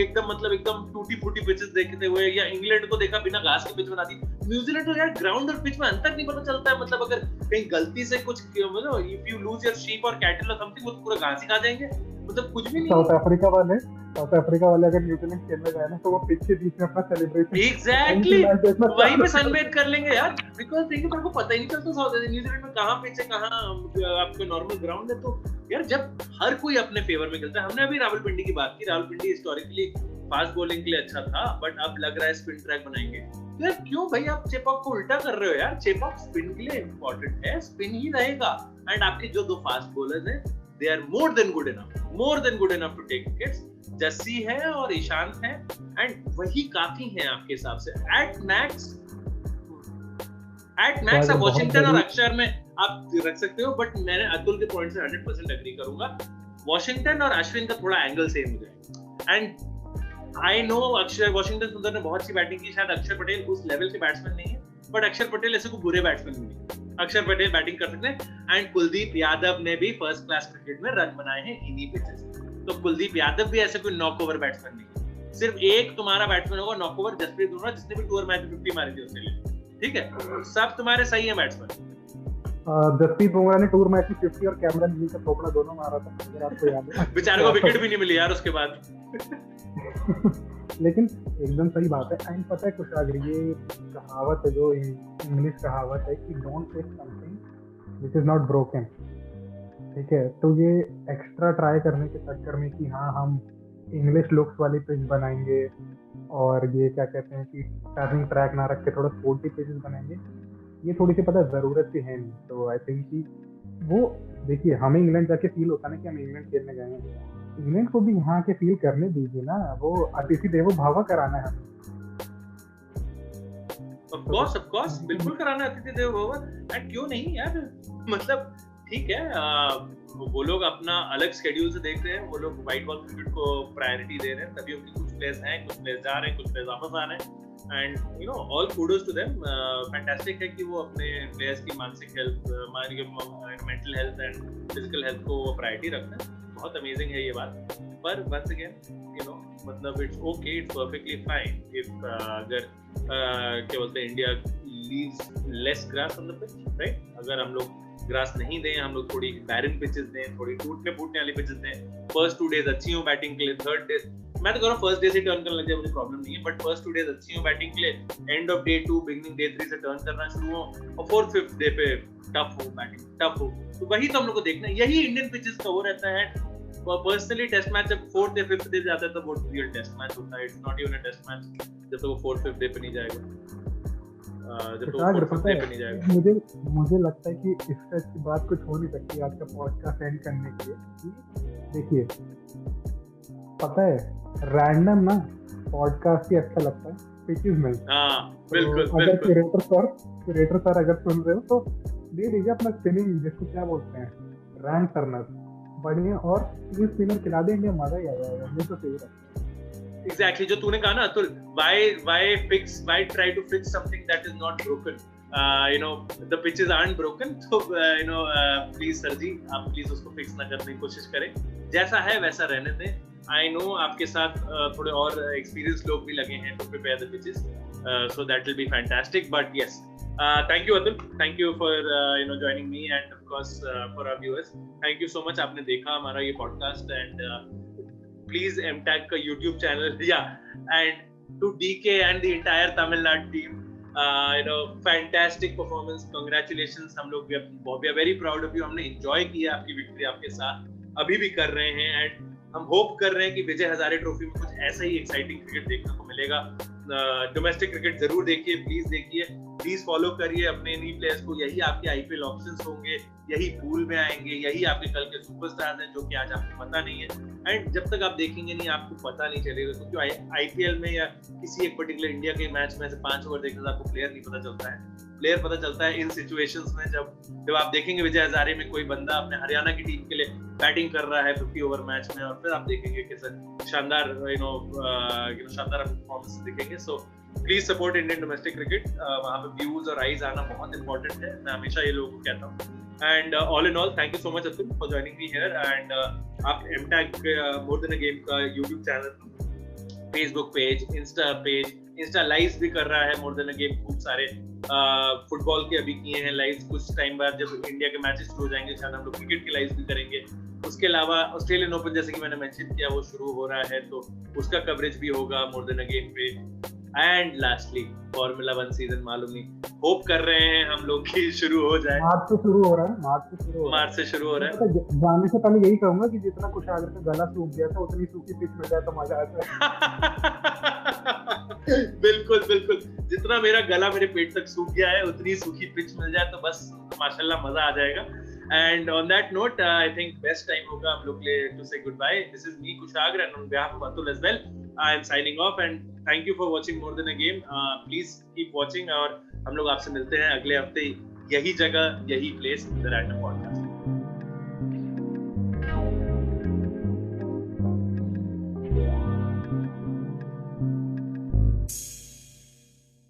एकदम मतलब एकदम टूटी फूटी पिचेस देखते हुए, या इंग्लैंड को देखा बिना घास के पिच बना दी। न्यूजीलैंड तो यार ग्राउंड और पिच में अंतर नहीं पता चलता है, मतलब अगर कहीं गलती से कुछ मतलब if you lose your sheep और कैटल और समथिंग, वो तो पूरा घास ही खा जाएंगे, मतलब कुछ भी नहीं। साउथ अफ्रीका वाले अगर न्यूजीलैंड खेलने जाए ना तो वो पिच के बीच में अपना सेलिब्रेशन एग्जैक्टली वहीं पे सनबेथ कर लेंगे यार, बिकॉज़ देखिए मेरे को पता ही नहीं चलता साउथ न्यूजीलैंड में कहां पिच है कहां आपका नॉर्मल ग्राउंड है। तो यार जब हर कोई अपने फेवर में खेलता है, हमने अभी रावलपिंडी की बात की, रावलपिंडी हिस्टोरिकली फास्ट बॉलिंग के लिए अच्छा था बट अब लग रहा है स्पिन ट्रैक बनाएंगे। तो यार क्यों भाई आप चेपॉक को उल्टा कर रहे हो यार, चेपॉक स्पिन के लिए इंपॉर्टेंट है, स्पिन ही रहेगा। एंड आपके जो दो फास्ट बॉलर्स हैं they are more than good enough to take wickets, Jassi है और ईशांत है, एंड वही काफी हैं आपके हिसाब से। एट मैक्स आप वॉशिंगटन और अक्षर में आप रख सकते हो, बट मैंने अतुल के पॉइंट से 100% एग्री करूंगा। वॉशिंगटन और अश्विन का थोड़ा एंगल सेम हो जाए। एंड आई नो अक्षर वॉशिंगटन सुंदर ने बहुत सी बैटिंग की, शायद अक्षर पटेल उस लेवल के बैट्समैन नहीं है, बट अक्षर पटेल ऐसे कोई बुरे बैट्समैन नहीं है, अक्षर पटेल बैटिंग कर सकते हैं। एंड कुलदीप यादव ने भी फर्स्ट क्लास क्रिकेट में रन बनाए हैं इन्हीं पिचेस। तो कुलदीप यादव भी ऐसे कोई नॉक ओवर बैट्समैन नहीं है, सिर्फ एक तुम्हारा बैट्समैन होगा नॉक ओवर, जसप्रीत बुमराह, जिसने भी टूर मैच में 50 मारी थी उसके लिए, ठीक है, सब तुम्हारे सही है बैट्समैन। जसप्रीत बुमराह ने टूर मैच में 50 और कैमरन ग्रीन का थोपड़ा दोनों मारा था, अगर आपको याद है। बेचारे को विकेट भी नहीं मिली यार उसके बाद। लेकिन एकदम सही बात है। एंड पता है कुशागर, ये कहावत है जो इंग्लिश कहावत है कि don't fix something which is not broken, ठीक है। तो ये एक्स्ट्रा ट्राई करने के चक्कर में कि हाँ हम इंग्लिश लुक्स वाली पिच बनाएंगे और ये क्या कहते हैं कि टर्निंग ट्रैक ना रख के थोड़ा स्पोर्टी पिचेस बनाएंगे, ये थोड़ी सी पता जरूरत भी है नहीं। तो आई थिंक कि वो देखिए हमें इंग्लैंड जाके फील होता ना कि हम इंग्लैंड खेलने गए हैं, इंग्लैंड को भी यहाँ के फील करने दीजिए ना, वो अतिथि देवो भव कराना है हमें। ऑफ कोर्स बिल्कुल कराना है अतिथि देवो भव, एंड क्यों नहीं यार, मतलब ठीक है वो लोग अपना अलग शेड्यूल से देख रहे हैं, वो लोग व्हाइट बॉल क्रिकेट को प्रायोरिटी दे रहे हैं, तभी उनके कुछ प्लेयर्स हैं, कुछ प्लेयर्स जा रहे हैं, कुछ प्लेयर्स वापस आ रहे हैं। And you know all kudos to them, fantastic है कि वो अपने प्लेयर्स की मानसिक health, mental health and physical health को प्रायोरिटी रखते हैं, बहुत अमेजिंग है ये बात। पर वंस अगेन यू नो मतलब it's okay, it's perfectly fine if अगर क्या बोलते हैं India leaves less grass on the pitch, right. अगर हम लोग ग्रास नहीं दें, हम लोग थोड़ी बैरन पिचेस दें, थोड़ी टूटने फूटने वाली पिचेस दें, फर्स्ट 2 डेज अच्छी हो बैटिंग के लिए, थर्ड डे मैं तो कह रहा हूँ फर्स्ट डे से टर्न करने लग जाए मुझे प्रॉब्लम नहीं है, बट फर्स्ट 2 डेज अच्छी हो बैटिंग के लिए, end of day 2 beginning day 3 से टर्न करना शुरू हो, और 4th 5th डे पे टफ हो बैटिंग, टफ हो। तो वही तो हम लोग को देखना है, यही इंडियन पिचेस का वो रहता है। पर्सनली टेस्ट मैच जब 4th या 5th डे जाता है तो वो रियल टेस्ट मैच होता है, it's not even a test match जब तक वो 4th 5th डे पे नहीं जाएगा, जब तो 4th 5th डे पे नहीं जाएगा। मुझे लगता है कि इससे अच्छी बात कुछ हो नहीं सकती आज का पॉडकास्ट एंड करने के लिए। देखिए पता है रैंडम ना पॉडकास्ट ही अच्छा लगता है पिचेस में। बिल्कुल अगर क्यूरेटर सर अगर सुन रहे हो तो दे दीजिए अपना स्पिनिंग, जिसको क्या बोलते हैं रैंक करना बढ़िया, और ये स्पिनर खिला देंगे, मजा ही आ जाएगा। ये तो सही है एग्जैक्टली जो तूने कहा ना Atul, why try to fix something that is not broken, you know the pitches aren't broken, so you know please sir ji आप प्लीज उसको फिक्स ना करने की कोशिश करें, जैसा है वैसा रहने दें। आई नो आपके साथ थोड़े और एक्सपीरियंस लोग भी लगे हैं to prepare the pitches, so that will be fantastic, but yes thank you Atul, thank you for you know joining me, and of course for our viewers thank you so much आपने देखा हमारा ये podcast, and please MTAG का YouTube channel, and to DK and the entire Tamil Nadu team, you know fantastic performance, congratulations, हम लोग we are very proud of you, हमने enjoy किया आपकी विक्ट्री आपके साथ, अभी भी कर रहे हैं, एंड हम होप कर रहे हैं कि विजय हजारे ट्रॉफी में कुछ ऐसा ही एक्साइटिंग क्रिकेट देखने को मिलेगा। डोमेस्टिक क्रिकेट जरूर देखिए, प्लीज देखिए, प्लीज फॉलो करिए अपने इन्हीं प्लेयर्स को, यही आपके आईपीएल ऑप्शंस होंगे, यही पूल में आएंगे, यही आपके कल के सुपरस्टार्स हैं जो कि आज आपको पता नहीं है। एंड जब तक आप देखेंगे नहीं आपको पता नहीं चलेगा, क्योंकि आईपीएल में या किसी एक पर्टिकुलर इंडिया के मैच में से 5 ओवर देखने से आपको प्लेयर नहीं पता चलता है। प्लेयर पता चलता है इन सिचुएशंस में, जब आप देखेंगे विजय हजारे में कोई बंदा अपने हरियाणा की टीम के लिए बैटिंग कर रहा है 50 ओवर मैच में, और फिर आप देखेंगे कैसे शानदार शानदार परफॉर्मेंस दिखेंगे. So please support Indian domestic cricket. वहाँ पे व्यूज और आईज आना बहुत इंपॉर्टेंट है, मैं हमेशा ये लोगों को कहता हूँ. And all in all, thank you so much Atul for joining me here. And आप MTAG More Than a Game का YouTube channel, Facebook page, Insta live भी कर रहा है More Than a Game. खूब सारे फुटबॉल के अभी किए हैं लाइव. कुछ टाइम बाद जब इंडिया के मैचेस शुरू हो जाएंगे शायद हम लोग क्रिकेट के लाइव भी करेंगे. उसके अलावा ऑस्ट्रेलियन ओपन जैसे कि मैंने मेंशन किया वो शुरू हो रहा है, तो उसका कवरेज भी होगा More Than a Game पे. एंड लास्टली फॉर्मूला 1 सीजन मालूम नहीं, होप कर रहे हैं हम लोग कि शुरू हो जाए. मार्च से शुरू हो रहा है. मार्च से शुरू हो रहा है. जाने से पहले यही कहूंगा कि जितना कुशागर का गला सूख गया था उतनी सूखी पिच मिल जाए तो मजा आ जाए. बिल्कुल बिल्कुल, जितना मेरा गला मेरे पेट तक सूख गया है उतनी सूखी पिच मिल जाए तो बस माशाल्लाह मजा आ जाएगा. And on that note, I think best time होगा हम लोग के लिए to say goodbye. This is me Kushagra, and on behalf of Atul as well, I am signing off. And thank you for watching More Than a Game. Please keep watching, और हम लोग आपसे मिलते हैं अगले हफ्ते यही जगह यही प्लेस, The Random Podcast.